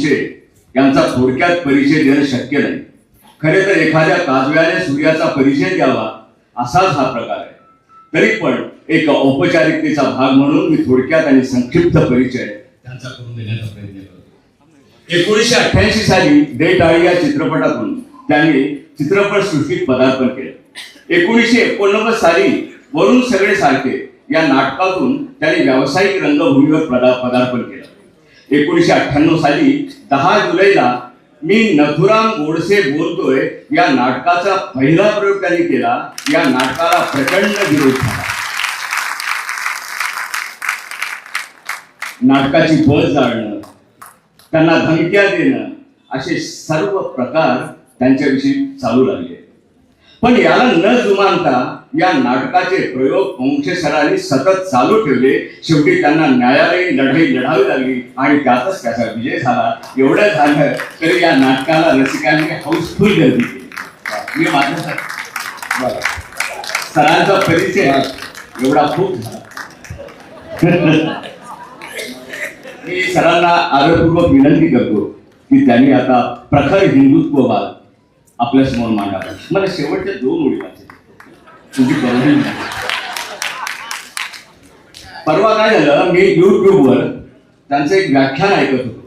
पोंक्षे यांचा थोडक्यात परिचय देणं शक्य नाही. खरे तर एखाद्या काजव्याने सूर्याचा परिचय द्यावा असाच हा प्रकार आहे. तरी पण एक औपचारिकतेचा भाग म्हणून मी थोडक्यात आणि संक्षिप्त परिचय त्यांचा करून देण्याचा प्रयत्न करतो. 1988 साली दे टाळी या चित्रपटातून त्यांनी चित्रपट सृष्टीत पदार्पण केलं. 1989 साली वरून सगळे सारखे या नाटकातून त्यांनी व्यावसायिक रंगभूमीवर पदार्पण केलं. 1998 साली 10 जुलैला मी नथुराम गोडसे बोलतोय या नाटकाचा पहिला प्रयोग त्यांनी केला. या नाटकाला प्रचंड विरोध झाला. नाटकाची बस जाळणं, त्यांना धमक्या देणं असे सर्व प्रकार त्यांच्याविषयी चालू लागले. पण याला न जुमानता या नाटकाचे प्रयोग पोंक्षे सरांनी सतत चालू ठेवले. शेवटी त्यांना न्यायालयीन लढाई लढावी लागली आणि त्यातच त्याचा विजय झाला. एवढं झालं तरी या नाटकाला रसिकांनी हाऊसफुल गर्दी केली. मी माझ्या सरांचा परिचय एवढा खूप झाला. मी सरांना आदरपूर्वक विनंती करतो की त्यांनी आता प्रखर हिंदुत्ववाद आपल्या समोर मांडावा. मला शेवटच्या 2 ओळी वाचायच्या. तुझी परवानगी. परवा काय झालं, मी युट्यूबवर त्यांचं एक व्याख्यान ऐकत होतो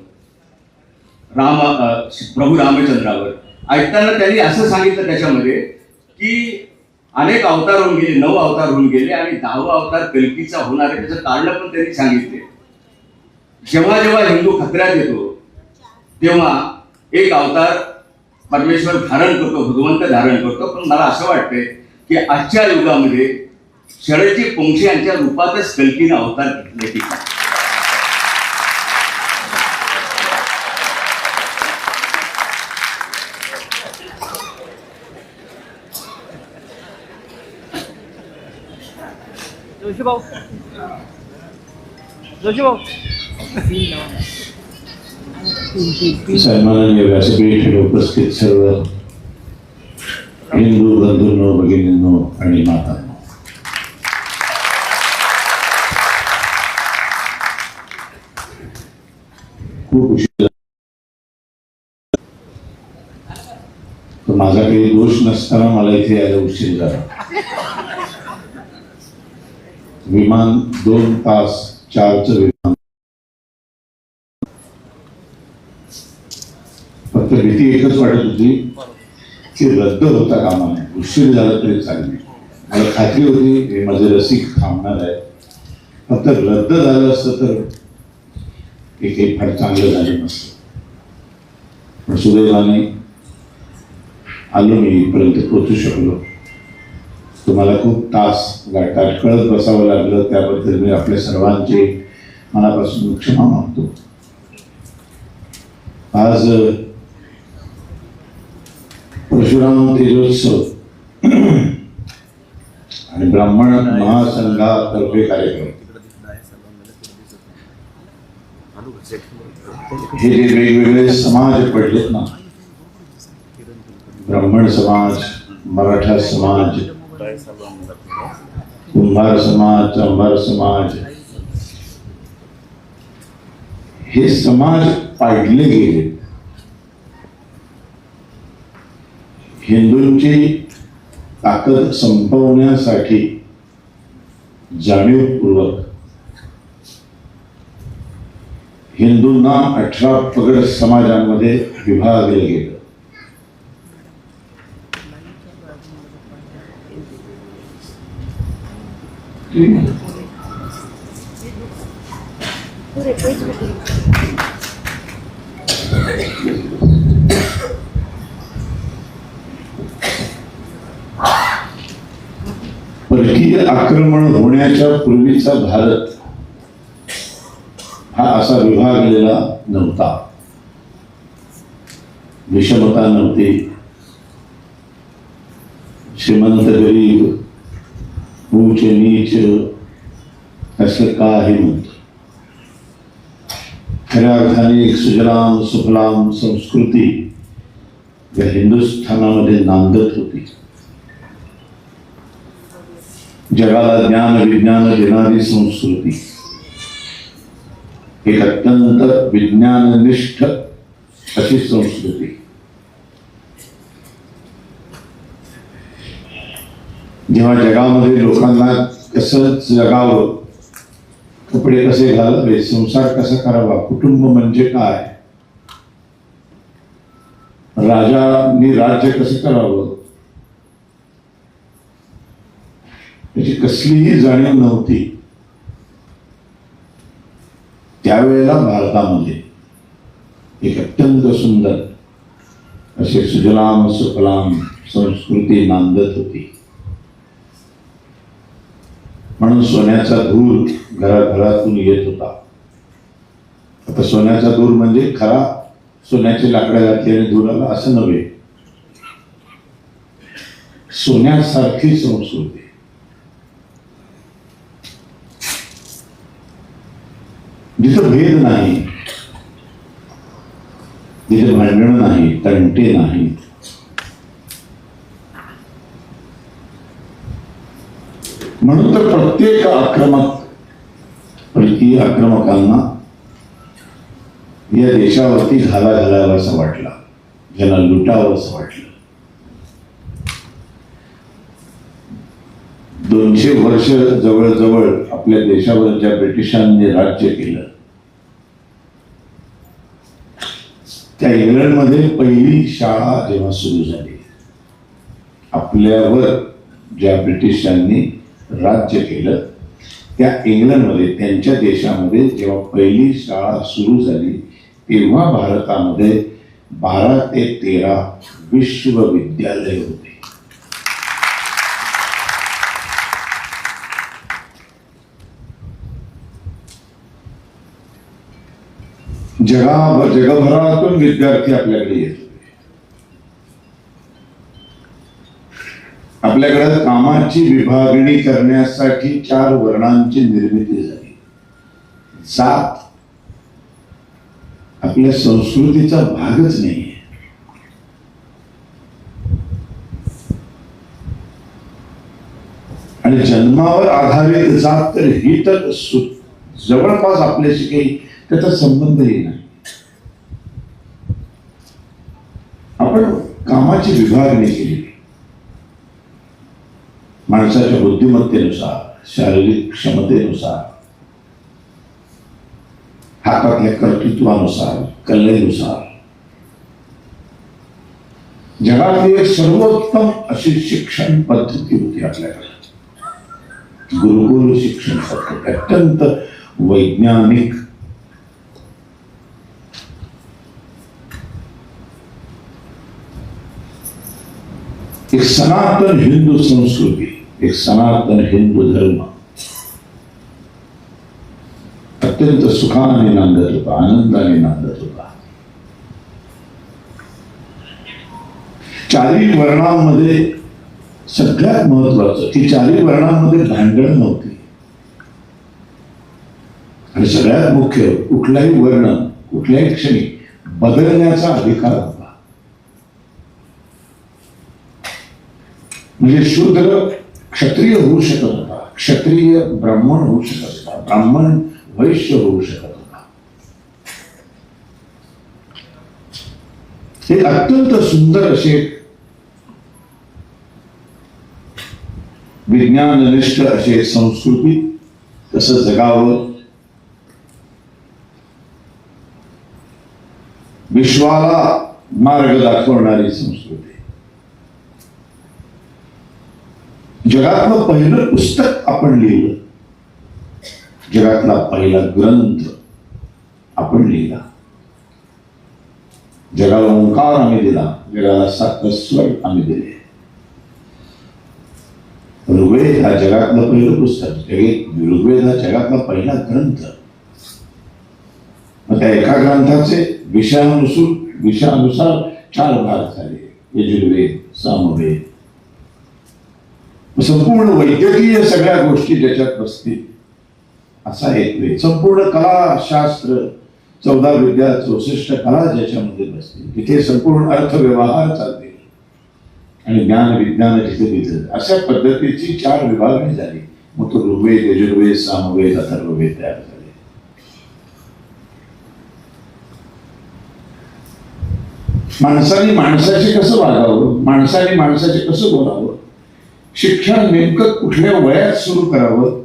प्रभू रामचंद्रावर. ऐकताना त्यांनी असं सांगितलं त्याच्यामध्ये की अनेक अवतार होऊन गेले, 9 अवतार होऊन गेले आणि 10वा अवतार कल्कीचा होणार आहे. त्याचं कारण पण त्यांनी सांगितले. जेव्हा जेव्हा हिंदू खतऱ्यात येतो तेव्हा एक अवतार परमेश्वर धारण करतो, भगवंत धारण करतो. पण मला असं वाटतंय की आजच्या युगामध्ये शरदजी पोंक्षे यांच्या रूपातच कल्कीनं अवतार घेतले. की सन्माननीय व्यासपीठ उपस्थित सर्व हिंदू बंधूंनो, भगिनींनो आणि मातांनो, खूप उशीर. माझा काही दोष नसताना मला इथे यायला उशीर झाला. विमान 2 तास 4चं विमान. फक्त भीती एकच वाटत होती की रद्द होता कामा नये. उशीर झाला तरी चालेल. मला खात्री होती हे माझे रसिक थांबणार आहे. फक्त रद्द झालं असतं तर हे काही फार चांगलं झालं नसतं. पण सुदैवाने आलो मी, इथपर्यंत पोहोचू शकलो. तुम्हाला खूप तास गाठात कळत बसावं लागलं, त्याबद्दल मी आपल्या सर्वांचे मनापासून क्षमा मागतो. आज परशुराम तेजोत्सव आणि ब्राह्मण महासंघातर्फे कार्यक्रम, हे जे वेगवेगळे समाज पडलेत ना, ब्राह्मण समाज, मराठा समाज, कुंभार समाज, चांभार समाज, हे समाज पाडले गेले. हिंदूंची ताकद संपवण्यासाठी जाणीवपूर्वक हिंदूंना 18 पगड समाजांमध्ये विभागले गेलं. परकीय आक्रमण होण्याच्या पूर्वीचा भारत हा असा विभागलेला नव्हता. विषमता नव्हती. श्रीमंत गरीब, उच्च नीच असं काही नव्हतं. खऱ्या अर्थाने एक सुजलाम सुफलाम संस्कृती या हिंदुस्थानामध्ये नांदत होती. जगाला ज्ञान विज्ञान देणारी संस्कृती, एक अत्यंत विज्ञाननिष्ठ अशी संस्कृती. जेव्हा जगामध्ये लोकांना कसं जगावं, कपडे कसे घालावे, संसार कसा करावा, कुटुंब म्हणजे काय, राजांनी राज्य कसं करावं, त्याची कसलीही जाणीव नव्हती. त्यावेळेला भारतामध्ये एक अत्यंत सुंदर असे सुजलाम सुफलाम संस्कृती नांदत होती. म्हणून सोन्याचा धूर घराघरातून येत होता. आता सोन्याचा धूर म्हणजे खरा सोन्याची लाकडं घातली आणि धूर आला असं नव्हे. सोन्यासारखी संस्कृती. जिथं भेद नाही, जिथे भांडण नाही, तंटे नाही, म्हणून तर प्रत्येक आक्रमकांना या देशावरती घाला घालावा असं वाटलं, ज्यांना लुटावं असं वाटलं. 200 वर्ष जवळजवळ आपल्या देशावर ज्या ब्रिटिशांनी राज्य केलं, त्या इंग्लंडमध्ये पहिली शाळा जेव्हा सुरू झाली, आपल्यावर ज्या ब्रिटिशांनी राज्य केलं त्या इंग्लंडमध्ये, त्यांच्या देशामध्ये जेव्हा पहिली शाळा सुरू झाली, तेव्हा भारतामध्ये 12 ते 13 विश्वविद्यालय होते. जगभरातून विद्यार्थी आपल्याकडे येत होते. आपल्याकडे कामाची विभागणी करण्यासाठी 4 वर्णांची निर्मिती झाली. जात आपल्या संस्कृतीचा भागच नाही. आणि जन्मावर आधारित जात तर ही तर जवळपास आपल्याशी काही त्याचा संबंधही नाही. आपण कामाची विभागणी केली माणसाच्या बुद्धिमत्तेनुसार, शारीरिक क्षमतेनुसार, हातातल्या कर्तृत्वानुसार, कलेनुसार. जगातली एक सर्वोत्तम अशी शिक्षण पद्धती होती आपल्याकडे, गुरुकुल शिक्षण पद्धती, अत्यंत वैज्ञानिक. एक सनातन हिंदू संस्कृती, एक सनातन हिंदू धर्म अत्यंत सुखाने नांदत होता, आनंदाने नांदत होता. 4 वर्णांमध्ये सगळ्यात महत्वाचं की 4 वर्णांमध्ये भांडण नव्हती. आणि सगळ्यात मुख्य, कुठलाही वर्ण कुठल्याही क्षणी बदलण्याचा अधिकार होता. म्हणजे शूद्र क्षत्रिय होऊ शकत होता, क्षत्रिय ब्राह्मण होऊ शकत होता, ब्राह्मण वैश्य होऊ शकत होता. हे अत्यंत सुंदर असे विज्ञाननिष्ठ असे संस्कृती, कसं जगावं, विश्वाला मार्ग दाखवणारी संस्कृती. जगातलं पहिलं पुस्तक आपण लिहिलं, जगातला पहिला ग्रंथ आपण लिहिला, जगाला ओंकार आम्ही दिला, जगाला 7 स्वर आम्ही दिले. ऋग्वेद हा जगातलं पहिलं पुस्तक, ऋग्वेद हा जगातला पहिला ग्रंथ. मग त्या एका ग्रंथाचे विषयानुसार 4 भाग झाले, यजुर्वेद, सामवेद. संपूर्ण वैद्यकीय सगळ्या गोष्टी ज्याच्यात बसतील असा एक वेद. संपूर्ण कला शास्त्र 14 विद्या 64 कला ज्याच्यामध्ये बसतील, तिथे संपूर्ण अर्थव्यवहार चालतील आणि ज्ञान विज्ञान जिथे तिथे, अशा पद्धतीची 4 विभागणी झाली. मग तो ऋग्वेद, यजुर्वेद, सामवेद, अथर्ववेद तयार झाले. माणसाने माणसाचे कसं वागावं, माणसाने माणसाचे कसं बोलावं, शिक्षण नेमकं कुठल्या वयात सुरू करावं,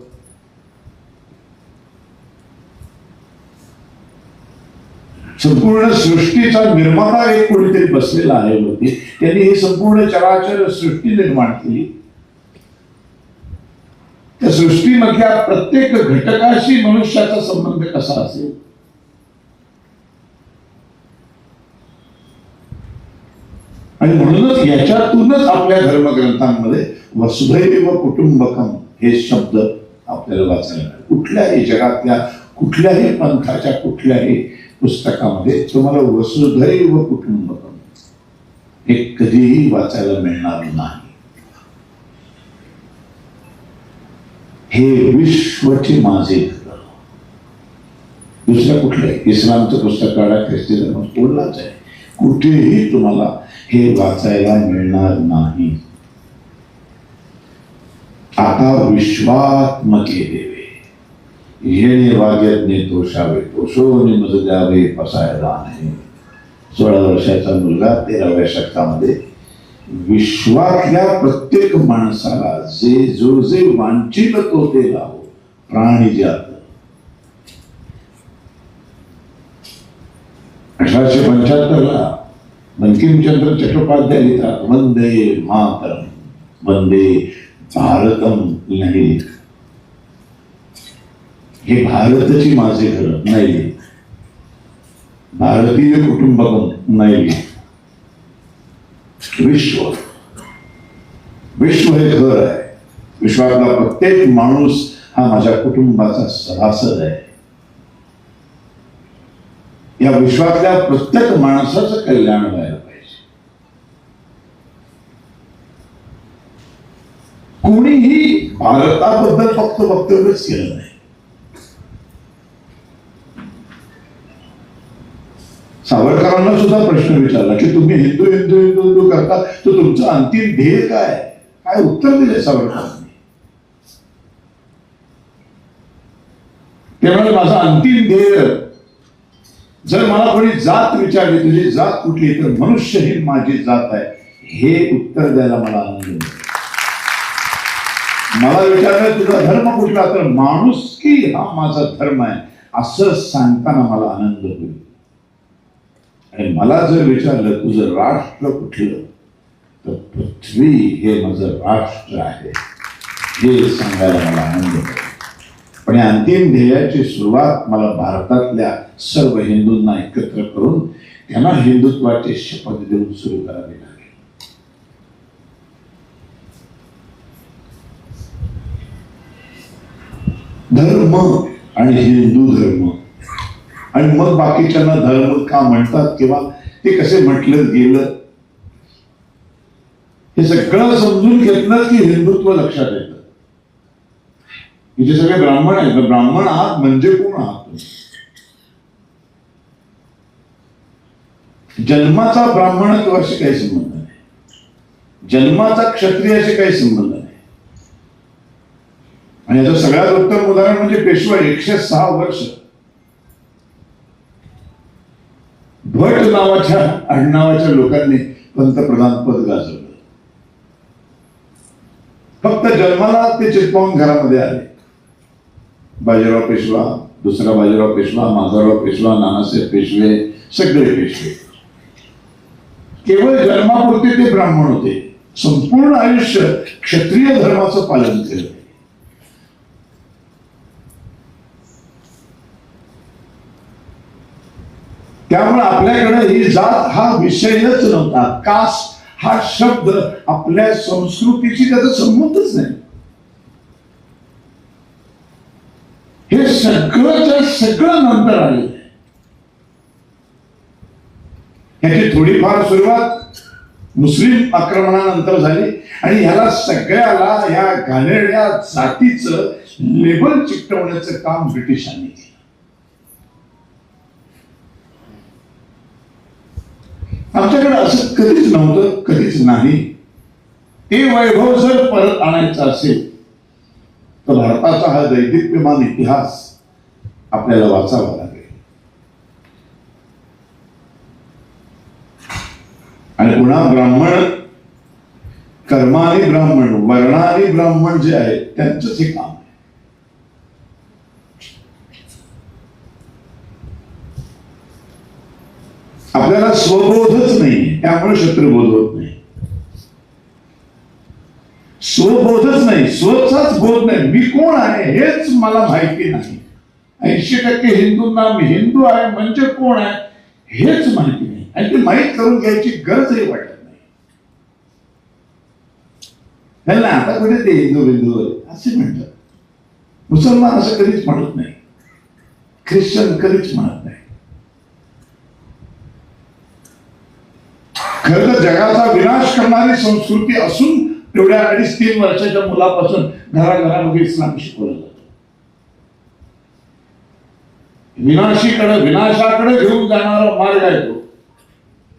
संपूर्ण सृष्टीचा निर्माता एक कोणीतरी बसलेला आहे होते, त्यांनी ही संपूर्ण चराचर सृष्टी निर्माण केली. त्या सृष्टीमधल्या प्रत्येक घटकाशी मनुष्याचा संबंध कसा असेल, आणि म्हणूनच याच्यातूनच आपल्या धर्मग्रंथांमध्ये वसुधैव कुटुंबकम हे शब्द आपल्याला वाचायला मिळतात. कुठल्याही जगातल्या कुठल्याही पंथाच्या कुठल्याही पुस्तकामध्ये तुम्हाला वसुधैव कुटुंबकम हे कधीही वाचायला मिळणार नाही. हे विश्वचे माझे घर. दुसऱ्या कुठल्याही इस्लामचं पुस्तक काढा, ख्रिस्ती धर्म कोणलाच आहे, कुठेही तुम्हाला हे वाचायला मिळणार नाही. आता विश्वात्मके देवे येणे वाग्यज्ञे तोषावे, तोषोनी मज द्यावे पसायला नाही. 16 वर्षाचा मुलगा 13व्या शतकामध्ये विश्वातल्या प्रत्येक माणसाला जे वांछित तो ते लावो, प्राणी जात. 1875 बंकिमचंद्र चट्टोपाध्याय लिहितात, वंदे मातरम, वंदे भारतम नाही. हे भारताची माझे घर नाही, भारतीय कुटुंबकम नाही. विश्व विश्व हे घर आहे. विश्वातला प्रत्येक माणूस हा माझ्या कुटुंबाचा सभासद आहे. या विश्वातल्या प्रत्येक माणसाचं कल्याण व्हायला पाहिजे. कोणीही भारताबद्दल फक्त वक्तव्यच केलं नाही. सावरकरांना सुद्धा प्रश्न विचारला की तुम्ही हिंदू हिंदू हिंदू हिंदू करता, तर तुमचं अंतिम ध्येय काय? काय उत्तर दिले सावरकरांनी? ते म्हणाले, माझं अंतिम ध्येय, जर मला कोणी जात विचारली तुझी जात कुठली, तर मनुष्य ही माझी जात आहे, हे उत्तर द्यायला मला आनंद मिळतो. मला विचारलं तुझा धर्म कुठला, तर माणुसकी हा माझा धर्म आहे, असं सांगताना मला आनंद होईल. आणि मला जर विचारलं तुझं राष्ट्र कुठलं, तर पृथ्वी हे माझं राष्ट्र आहे, हे सांगायला मला आनंद होतो. पण या अंतिम ध्येयाची सुरुवात मला भारतातल्या सर्व हिंदूंना एकत्र करून त्यांना हिंदुत्वाची शपथ देऊन सुरू करावी लागेल. धर्म आणि हिंदू धर्म, आणि मग बाकीच्यांना धर्म का म्हणतात किंवा ते कसे म्हटलं गेलं, हे सगळं समजून घेतलं की हिंदुत्व लक्षात येतं. इथे सगळे ब्राह्मण आहेत, ब्राह्मण आहात म्हणजे कोण आहात तुम्ही? जन्माचा ब्राह्मणत्वाशी काही संबंध नाही, जन्माचा क्षत्रियाशी काही संबंध नाही. आणि याचं सगळ्यात उत्तम उदाहरण म्हणजे पेशवा. 106 वर्ष भट नावाच्या आडनावाच्या लोकांनी पंतप्रधान पद गाजवलं. फक्त जन्माला ते चित्पावून घरामध्ये आले. बाजीराव पेशवा, दुसरा बाजीराव पेशवा, माधवराव पेशवा, नानासाहेब पेशवे, सगळे पेशवे. केवळ जन्मापुरते ते ब्राह्मण होते, संपूर्ण आयुष्य क्षत्रिय धर्माचं पालन केलं. त्यामुळे आपल्याकडे ही जात हा विषयच नव्हता. कास्ट हा शब्द आपल्या संस्कृतीशी त्याचा संबंधच नाही. हे सगळं सगळं नंतर आले. ह्याची थोडीफार सुरुवात मुस्लिम आक्रमणानंतर झाली आणि ह्याला सगळ्याला ह्या घाणेरड्या जातीचं लेबल चिकटवण्याचं काम ब्रिटिशांनी केलं. आमच्याकडे असं कधीच नव्हतं, कधीच नाही. ते वैभव जर परत आणायचं असेल तर भारताचा हा दैदिप्यमान इतिहास आपल्याला वाचावा लागेल. आणि पुन्हा ब्राह्मण, कर्माने ब्राह्मण, वर्णाने ब्राह्मण जे आहेत त्यांचंच हे काम आहे. आपल्याला स्वबोधच नाही, त्यामुळे शत्रुबोध होत नाही. स्वबोधच नाही, स्वचाच बोध नाही, मी कोण आहे हेच मला माहिती नाही. 80% हिंदूंना मी हिंदू आहे म्हणजे कोण आहे हेच माहिती नाही, आणि ते माहीत करून घ्यायची गरजही वाटत नाही. त्यांना आता कुठे ते हिंदू बिंदू असे म्हणतात. मुसलमान असं कधीच म्हणत नाही, ख्रिश्चन कधीच म्हणत नाही. खरं तर जगाचा विनाश करणारी संस्कृती असून तेवढ्या 2.5-3 वर्षाच्या मुलापासून घराघरामध्ये इस्लाम शिकवलं जातं. विनाशाकडे घेऊन जाणारा मार्ग आहे तो,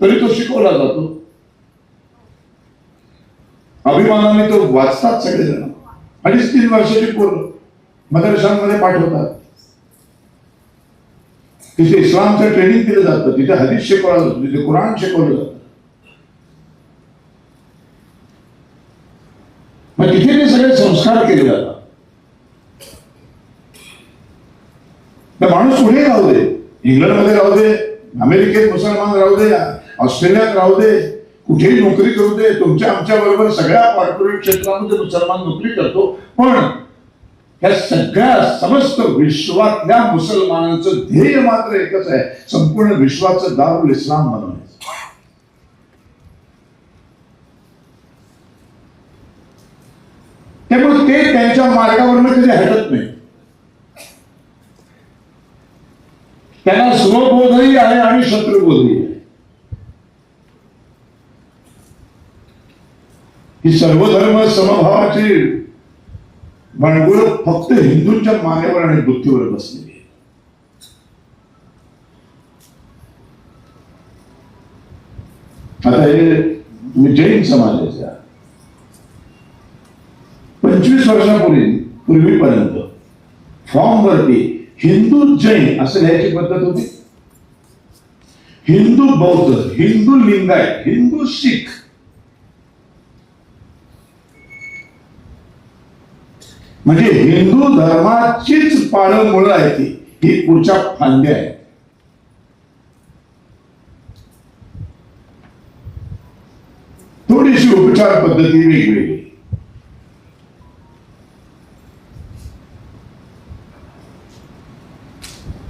तरी तो शिकवला जातो. अभिमानाने तो वाचतात सगळेजण. 2.5-3 वर्षाची पोरं मदरशांमध्ये पाठवतात. तिथे इस्लामचं ट्रेनिंग दिलं जातं, तिथे हदीस शिकवलं जातं, तिथे कुराण शिकवलं जातं. मग तिथे ते सगळे संस्कार केले जातात. तर माणूस कुठे राहू दे, इंग्लंडमध्ये राहू दे, अमेरिकेत मुसलमान राहू दे, ऑस्ट्रेलियात राहू दे, कुठेही नोकरी करू दे, तुमच्या आमच्या बरोबर सगळ्या कॉर्पोरेट क्षेत्रामध्ये मुसलमान नोकरी करतो. पण या सगळ्या समस्त विश्वातल्या मुसलमानांचं ध्येय मात्र एकच आहे, संपूर्ण विश्वाचं दारुल इस्लाम बनवण्याचं. त्यामुळे ते त्यांच्या मार्गावरनं कधी हटत नाही. त्यांना स्वबोधही आहे आणि शत्रुबोधही आहे. ही सर्वधर्म समभावाची बाणगुळ फक्त हिंदूंच्या मानेवर आणि बुद्धीवर बसलेली आहे. आता हे जैन समाजाच्या 25 वर्षापूर्वीपर्यंत फॉर्म वरती हिंदू जैन असं लिहायची पद्धत होती. हिंदू बौद्ध, हिंदू लिंगायत, हिंदू शीख. म्हणजे हिंदू धर्माचीच पाळंमुळं आहे ती, ही पुढच्या फांद्या आहेत. थोडीशी उपचार पद्धती वेगवेगळी.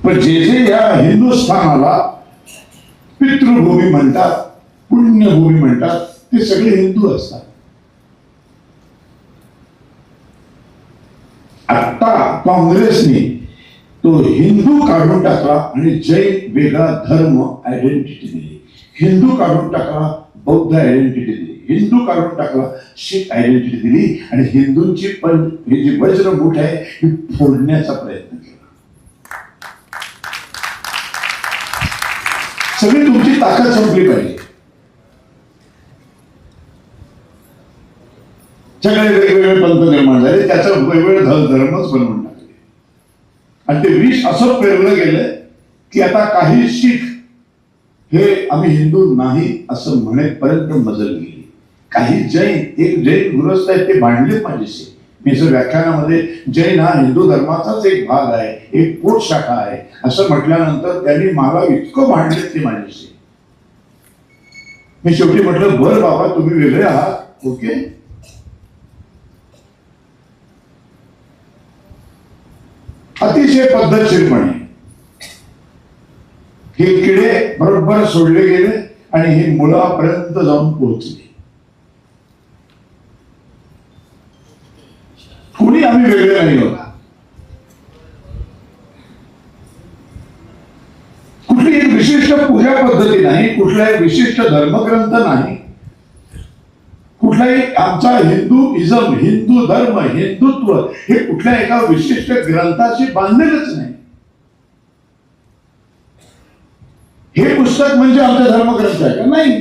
पण जे जे या हिंदुस्थानाला पितृभूमी म्हणतात, पुण्यभूमी म्हणतात, ते सगळे हिंदू असतात. आता काँग्रेसने तो हिंदू काढून टाकला आणि जैन वेगळा धर्म आयडेंटिटी दिली. हिंदू काढून टाकला, बौद्ध आयडेंटिटी दिली. हिंदू काढून टाकला, शीख आयडेंटिटी दिली. आणि हिंदूंची पण ही जी वज्रमुठ आहे ही फोडण्याचा प्रयत्न केला. सगळी तुमची ताकद संपली पाहिजे. सगळे वेगवेगळे पंथ निर्माण झाले, त्याचा वेगवेगळे धर्मच बनवून टाकले. आणि ते विष असं पेरलं गेलं की आता काही शीख हे आम्ही हिंदू नाही असं म्हणेपर्यंत मजल गेली. काही जैन, एक जैन गृहस्थ आहेत ते भांडले माझ्याशी. मी जर व्याख्यानामध्ये जैन हा हिंदू धर्माचाच एक भाग आहे, एक पोट शाखा आहे असं म्हटल्यानंतर त्यांनी मला इतकं भांडले ते माझ्याशी. मी शेवटी म्हटलं, बर बाबा तुम्ही वेगळे आहात, ओके. अतिशय पद्धतशीरपणे हे किडे बरोबर सोडले गेले आणि हे मुळापर्यंत जाऊन पोहोचले. कोणी आम्ही वेगळे नाही आहोत. कुठली एक विशिष्ट पूजा पद्धती नाही, कुठला एक विशिष्ट धर्मग्रंथ नाही, कुठलाही आमचा हिंदुइझम, हिंदू धर्म, हिंदुत्व हे कुठल्या एका विशिष्ट ग्रंथाशी बांधलेलंच नाही. हे पुस्तक म्हणजे आमचा धर्मग्रंथ आहे का? नाही.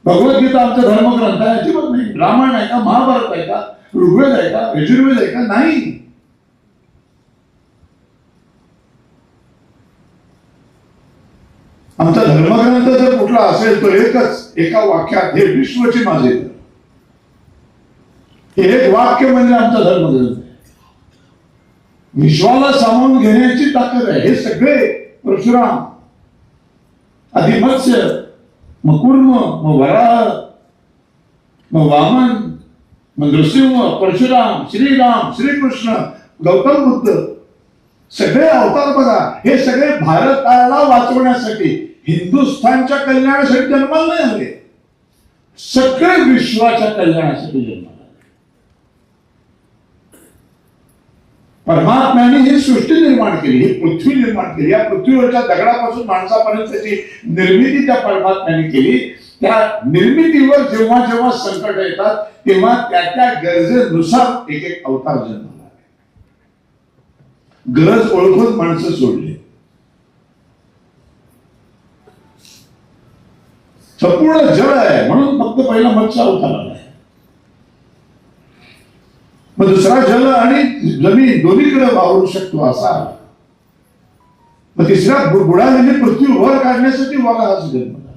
भगवद्गीता आमचा धर्मग्रंथ आहे? अजिबात नाही. रामायण आहे का? महाभारत आहे का? ऋग्वेद आहे का? यजुर्वेद आहे का? नाही. आमचा धर्मग्रंथ जर कुठला असेल तो एकच, एका वाक्यात, हे विश्वची माझे घर. हे एक वाक्य म्हणजे आमचा धर्मग्रंथ आहे. विश्वाला सामावून घेण्याची ताकद आहे. हे सगळे परशुराम, आधी मत्स्य, मग कूर्म, मग वराह, मग वामन, मग नृसिंह, परशुराम, श्रीराम, श्रीकृष्ण, गौतम बुद्ध, सगळे अवतार बघा. हे सगळे भारताला वाचवण्यासाठी, हिंदुस्थानच्या कल्याणासाठी जन्माला नाही आले, सगळे विश्वाच्या कल्याणासाठी जन्माला. परमात्म्याने ही सृष्टी निर्माण केली, ही पृथ्वी निर्माण केली. या पृथ्वीवरच्या दगडापासून माणसापर्यंतची निर्मिती त्या परमात्म्याने केली. त्या निर्मितीवर जेव्हा जेव्हा संकट येतात तेव्हा त्या त्या गरजेनुसार एक एक अवतार जन्माला आले. गरज ओळखून माणसं सोडली. संपूर्ण जळ आहे म्हणून फक्त पहिला मत्स्य अवतार आला. मग दुसरा जल आणि जमीन दोन्हीकडे वावरू शकतो असा. मग तिसऱ्या बुडालेली पृथ्वी वर काढण्यासाठी वराहाचा जन्म झाला.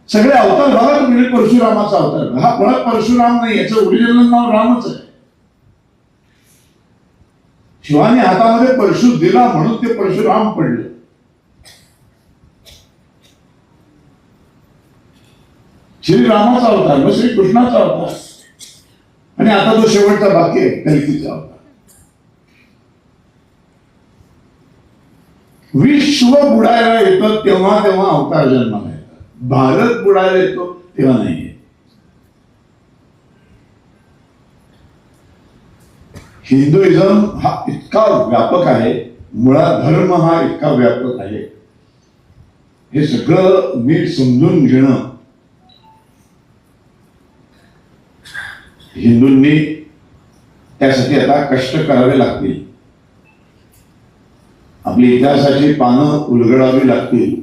सगळे अवतार बघा तुम्ही. परशुरामाचा अवतार हा मुळात परशुराम नाही, याचं ओरिजिनल नाव रामच आहे. शिवाने हातामध्ये परशु दिला म्हणून ते परशुराम पडले. श्रीरामाचा अवतार, मग श्रीकृष्णाचा अवतार, आणि आता तो शेवटचा बाकी आहे कल्कीचा अवतार. विश्व बुडायला येतं तेव्हा तेव्हा अवतार जन्माला येतात. भारत बुडायला येतो तेव्हा नाही. हिंदुइझम हा इतका व्यापक आहे, मुळात धर्म हा इतका व्यापक आहे. हे सगळं नीट समजून घेणं हिंदूंनी त्यासाठी आता कष्ट करावे लागतील. आपली इतिहासाची पानं उलगडावी लागतील.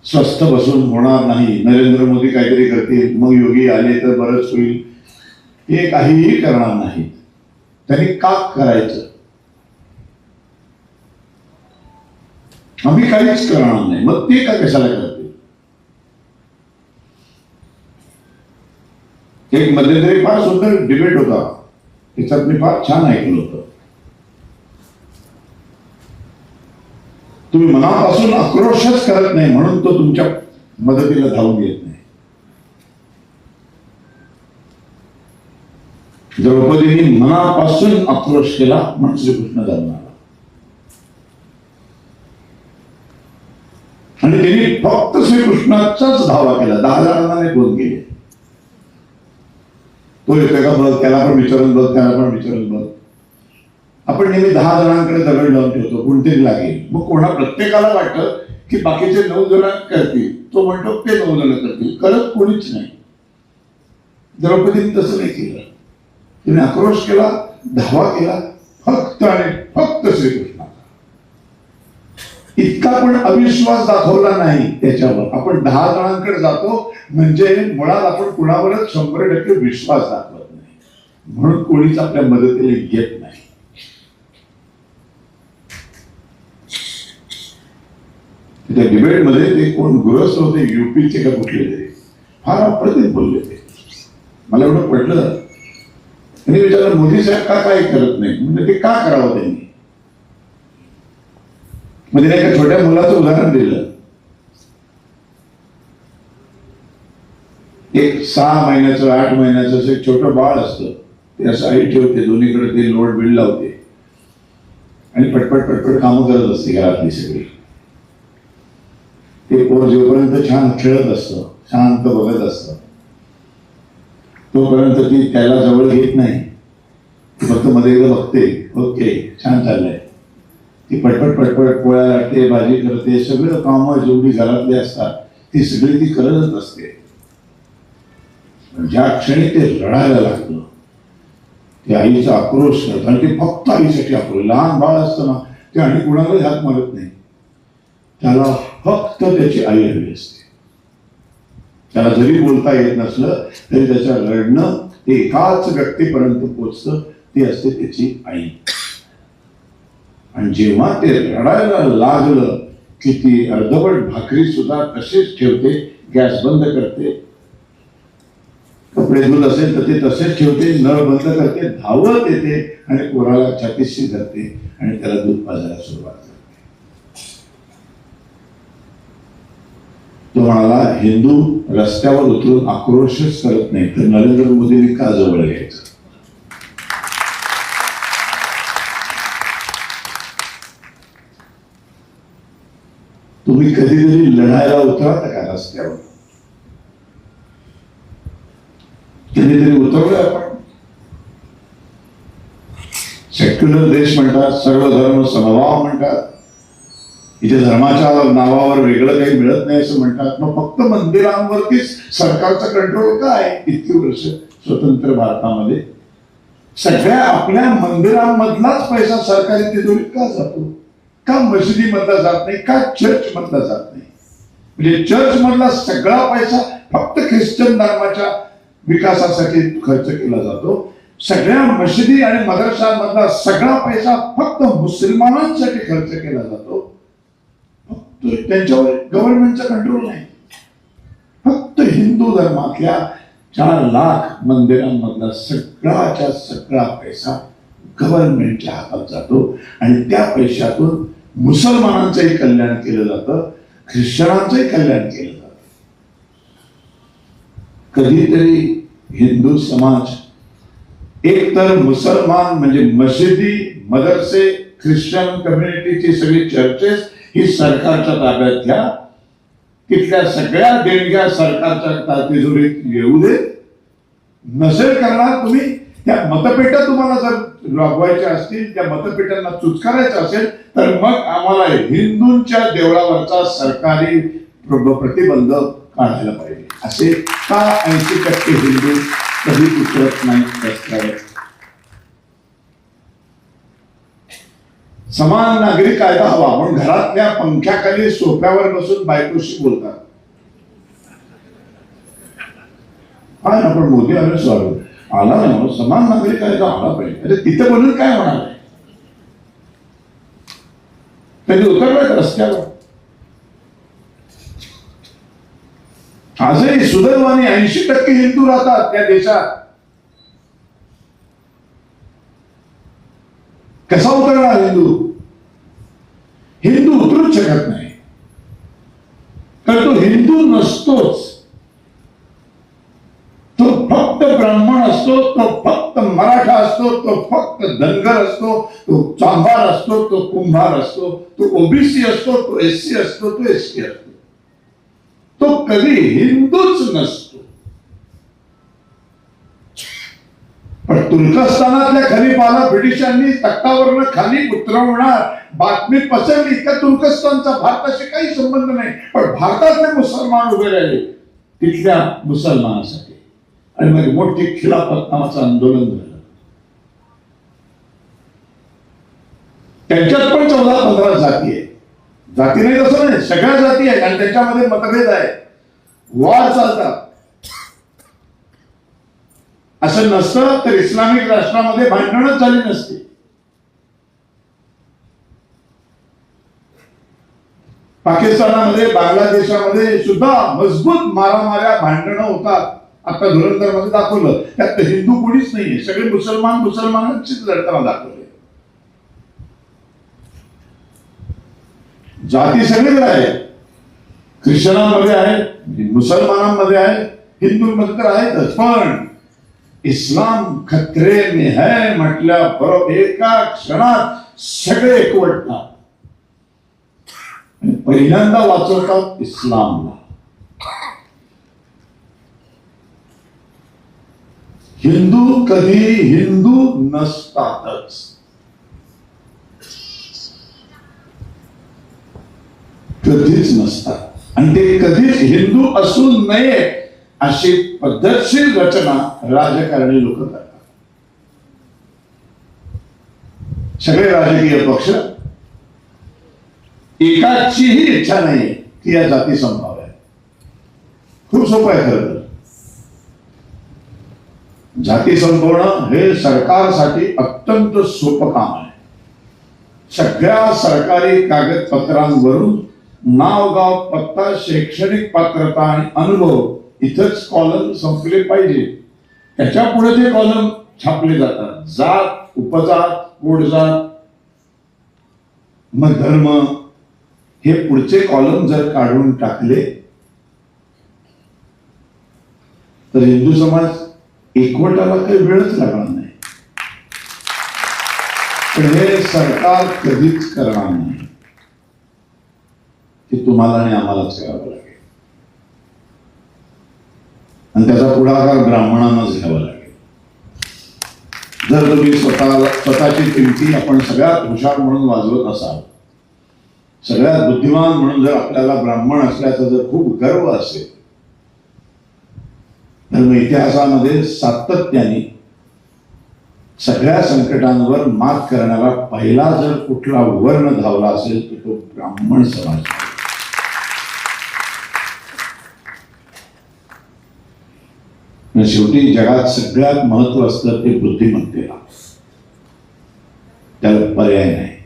स्वस्थ बसून होणार नाही. नरेंद्र मोदी काहीतरी करतील, मग योगी आले तर बरंच होईल, हे काहीही करणार नाहीत. त्यांनी का करायचं? आम्ही काहीच करणार नाही, मग ते का कशाला करतील? एक मध्यंतरी फार सुंदर डिबेट होता, त्याच्यात मी फार छान ऐकलं होतं. तुम्ही मनापासून आक्रोशच करत नाही म्हणून तो तुमच्या मदतीला धावून येत नाही. द्रौपदीने मनापासून आक्रोश केला म्हणून श्रीकृष्ण जन्माला. आणि त्यांनी फक्त श्रीकृष्णाचाच धावा केला, 10 जणांना फोन केले. तो येतोय का बघ, त्याला पण विचारून बघ, त्याला पण विचारून बघ. आपण नेहमी 10 जणांकडे दगड लावून ठेवतो, कोणतरी लागेल. मग कोणा प्रत्येकाला वाटतं की बाकीचे 9 जण करतील, तो म्हणतो ते 9 जण करतील, करत कोणीच नाही. द्रौपदीने तसं नाही केलं. तिने आक्रोश केला, धावा केला फक्त आणि फक्त श्रीकृष्णाचा. इतका पण अविश्वास दाखवला नाही त्याच्यावर. आपण 10 जणांकडे जातो म्हणजे मुळात आपण कुणावरच 100% विश्वास दाखवत नाही, म्हणून कोणीच आपल्या मदतीला येत नाही. त्या डिबेटमध्ये ते कोण गृहस्थ होते, युपीचे का कुठले तरी, फार अप्रतिम बोलले ते. मला एवढं पडलं. त्यांनी विचारलं मोदी साहेब का काही करत नाही, म्हणजे ते का करावं त्यांनी. म्हणजे एका छोट्या मुलाचं उदाहरण दिलं. एक 6 महिन्याचं 8 महिन्याचं असं एक छोटं बाळ असतं, ते असं आई ठेवते, दोन्हीकडे ते लोड बिल्ड लावते आणि पटपट पटपट कामं करत असते घरातली सगळी. ते पोर जोपर्यंत छान खेळत असतं, शांत बघत असतं, तोपर्यंत ती त्याला जवळ घेत नाही. फक्त मध्ये एकदा बघते, ओके छान चाललंय. ती पटपट पटपट पोळ्या लाटते, भाजी करते, सगळं कामं जेवढी घरातली असतात ती सगळी ती करतच असते. ज्या क्षणी ते रडायला लागतं, ते आईचा आक्रोश करत, आणि ते फक्त आईसाठी आक्रोश. लहान बाळ असतं ना, ते आणि कुणालाही हात मारत नाही, त्याला फक्त त्याची आई हवी असते. त्याला जरी बोलता येत नसलं तरी त्याच्या रडणं एकाच व्यक्तीपर्यंत पोचतं, ती असते त्याची आई. आणि जेव्हा ते रडायला लागलं की ती अर्धवट भाकरी सुद्धा तसेच ठेवते, गॅस बंद करते, कपडे धुत असेल तर ते तसेच ठेवते, नळ बंद करते, धावत येते आणि पोराला छातीशी धरते आणि त्याला दूध पाजायला सुरुवात करते. तो म्हणाला, हिंदू रस्त्यावर उतरून आक्रोशच करत नाही तर नरेंद्र मोदींनी का जवळ घ्यायचं? तुम्ही कधीतरी लढायला उतरता का रस्त्यावर? कधीतरी उतरलोय आपण? सेक्युलर देश म्हणतात, सर्व धर्म समभाव म्हणतात, इथे धर्माच्या नावावर वेगळं काही मिळत नाही असं म्हणतात. मग फक्त मंदिरांवरतीच सरकारचा कंट्रोल काय इतकी वर्ष स्वतंत्र भारतामध्ये? सगळ्या आपल्या मंदिरांमधलाच पैसा सरकारी तिजोरीत का जातो? का मशिदीमधला जात नाही? का चर्च मधला जात नाही? म्हणजे चर्च मधला सगळा पैसा फक्त ख्रिश्चन धर्माच्या विकासासाठी खर्च केला जातो, सगळ्या मशिदी आणि मदरशांमधला सगळा पैसा फक्त मुसलमानांसाठी खर्च केला जातो. फक्त त्यांच्यावर गव्हर्नमेंटचा कंट्रोल नाही. फक्त हिंदू धर्मातल्या 4 लाख मंदिरांमधला सगळाच्या सगळा पैसा गव्हर्नमेंटच्या हातात जातो आणि त्या पैशातून मुसलमानांचंही कल्याण केलं जातं, ख्रिश्चनांचंही कल्याण केलं जातं. कधीतरी हिंदू समाज एकतर मुसलमान म्हणजे मशिदी, मदरसे, ख्रिश्चन कम्युनिटीची सगळी चर्चेस ही सरकारच्या ताब्यात घ्या, तिथल्या सगळ्या देणग्या सरकारच्या तिजोरीत येऊ देत. नसेल करणार तुम्ही, त्या मतपेट्या तुम्हाला जर राबवायच्या असतील, त्या मतपेट्यांना चुचकारायचं असेल तर मग आम्हाला हिंदूंच्या देवळावरचा सरकारी प्रतिबंध काढायला पाहिजे. असे का 80% हिंदू कधी उतरत नाही? समान नागरिक कायदा हवा म्हणून घरातल्या पंख्याखाली सोफ्यावर बसून बायकोशी बोलतात. हा ना, पण मोदी आले स्वागत आला ना, समान नागरिक कायदा आला पाहिजे. अरे तिथे बोलून काय होणार आहे? त्यांनी उतरलाय रस्त्यावर. आजही सुदैवाने 80% हिंदू राहतात त्या देशात. कसा उतरणार हिंदू? हिंदू उतरूच शकत नाही, तर तो हिंदू नसतोच. तो फक्त ब्राह्मण असतो, तो फक्त मराठा असतो, तो फक्त धनगर असतो, तो चांभार असतो, तो कुंभार असतो, तो ओबीसी असतो, तो एससी असतो, तो एसटी असतो. तो कधी हिंदूच नसतो. पण तुर्कस्तानातल्या खलिफाला ब्रिटिशांनी तख्तावरनं खाली उतरवणार बातमी पसरली का तुर्कस्तानचा भारताशी काही संबंध नाही, पण भारतातले मुसलमान उभे राहिले तिथल्या मुसलमानासाठी आणि मग मोठी खिलाफत नावाचं आंदोलन झालं. त्यांच्यात पण 14-15 जाती आहे. जाती नाही तसं नाही, सगळ्या जाती आहेत आणि त्याच्यामध्ये मतभेद आहे, वाद चालतात. असं नसतं तर इस्लामिक राष्ट्रामध्ये भांडणच झाली नसती. पाकिस्तानामध्ये, बांगलादेशामध्ये सुद्धा मजबूत मारामाऱ्या भांडणं होतात. आता धुरंधर मध्ये दाखवलं, त्यात हिंदू कोणीच नाहीये, सगळे मुसलमानांचीच लढताना दाखवले. जाती सगळीकडे आहेत, ख्रिश्चनांमध्ये आहेत, मुसलमानांमध्ये आहेत, हिंदूंमध्ये तर आहेतच. पण इस्लाम खतरे में है म्हटल्या बरोबर एका क्षणात सगळे एकवटतात आणि पहिल्यांदा वाचवतात इस्लामला. हिंदू कधी हिंदू नसतातच. कधीच नसतात आणि ते कधीच हिंदू असू नये अशी पद्धतशीर रचना राजकारणी लोक करतात. सगळे राजकीय पक्ष एकाचीही इच्छा नाही की या जाती संपवाव्या. खूप सोपं आहे खरं तर. जाती संपवणं हे सरकारसाठी अत्यंत सोपं काम आहे. सगळ्या सरकारी कागदपत्रांवरून नाव गाव पत्ता शैक्षणिक पात्रता आणि अनुभव इथंच कॉलम संपले पाहिजे. त्याच्या पुढे ते कॉलम छापले जातात. जात, उपजात, पोटजात, मग धर्म, हे पुढचे कॉलम जर काढून टाकले तर हिंदू समाज एकवटाला काही वेळच लागणार नाही. पण हे सरकार कधीच करणार नाही. ते तुम्हाला आणि आम्हालाच करावं लागेल आणि त्याचा पुढाकार ब्राह्मणांनाच घ्यावा लागेल. जर तुम्ही स्वतःची किमती आपण सगळ्यात हुशार म्हणून वाजवत असाल, सगळ्यात बुद्धिमान म्हणून जर आपल्याला ब्राह्मण असल्याचा जर खूप गर्व असेल, तर मग इतिहासामध्ये सातत्याने सगळ्या संकटांवर मात करणारा पहिला जर कुठला वर्ण धावला असेल तर तो ब्राह्मण समाज. शेवटी जगात सगळ्यात महत्व असतं ते बुद्धिमत्तेला, त्याला पर्याय नाही.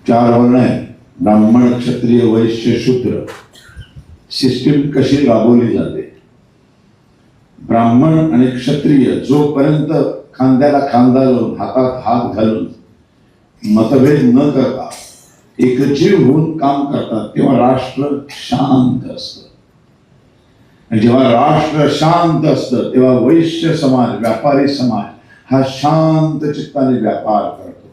4 वर्ण आहेत, ब्राह्मण, क्षत्रिय, वैश्य, शूद्र. सिस्टीम कशी राबवली जाते? ब्राह्मण आणि क्षत्रिय जोपर्यंत खांद्याला खांदा लावून हातात हात घालून मतभेद न करता एकजीव होऊन काम करतात तेव्हा राष्ट्र शांत असतं. जेव्हा राष्ट्र शांत असतं तेव्हा वैश्य समाज, व्यापारी समाज हा शांत चित्ताने व्यापार करतो.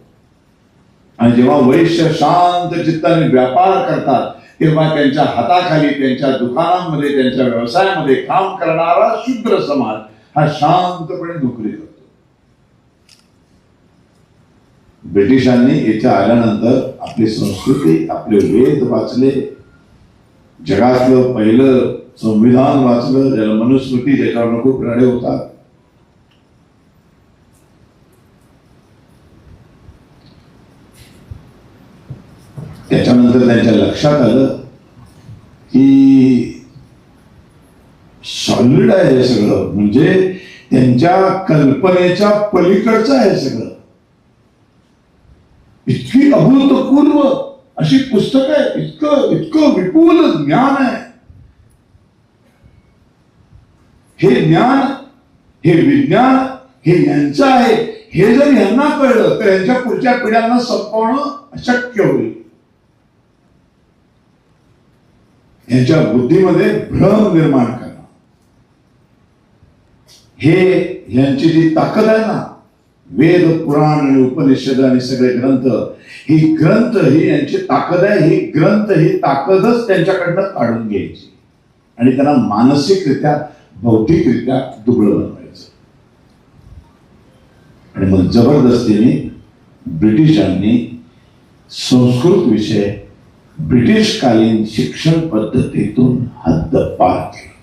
आणि जेव्हा वैश्य शांत चित्ताने व्यापार करतात तेव्हा त्यांच्या हाताखाली, त्यांच्या दुकानांमध्ये, त्यांच्या व्यवसायामध्ये काम करणारा शूद्र समाज हा शांतपणे नोकरी करतो. ब्रिटिशांनी इथे आल्यानंतर आपली संस्कृती, आपले वेद वाचले, जगातलं पहिलं संविधान वाचलं, ज्याला मनुस्मृती, ज्याच्यावर खूप राडे होतात. त्याच्यानंतर त्यांच्या लक्षात आलं की सॉलिड आहे हे सगळं, म्हणजे त्यांच्या कल्पनेच्या पलीकडचं आहे सगळं. इतकी अभूतपूर्व अशी पुस्तकं आहे, इतकं इतकं विपुल ज्ञान आहे. हे ज्ञान, हे विज्ञान, हे यांचं आहे. हे जर यांना कळलं तर यांच्या पुढच्या पिढ्यांना संपवणं अशक्य होईल. यांच्या बुद्धीमध्ये भ्रम निर्माण करणं, हे यांची जी ताकद आहे ना, वेद, पुराण आणि उपनिषद आणि सगळे ग्रंथ, ही यांची ताकद आहे. ही ग्रंथ, ही ताकदच त्यांच्याकडनं काढून घ्यायची आणि त्यांना मानसिकरित्या, भौतिकरित्या दुबळं बनवायचं. आणि मग जबरदस्तीने ब्रिटिशांनी संस्कृत विषय ब्रिटिशकालीन शिक्षण पद्धतीतून हद्दपार केला.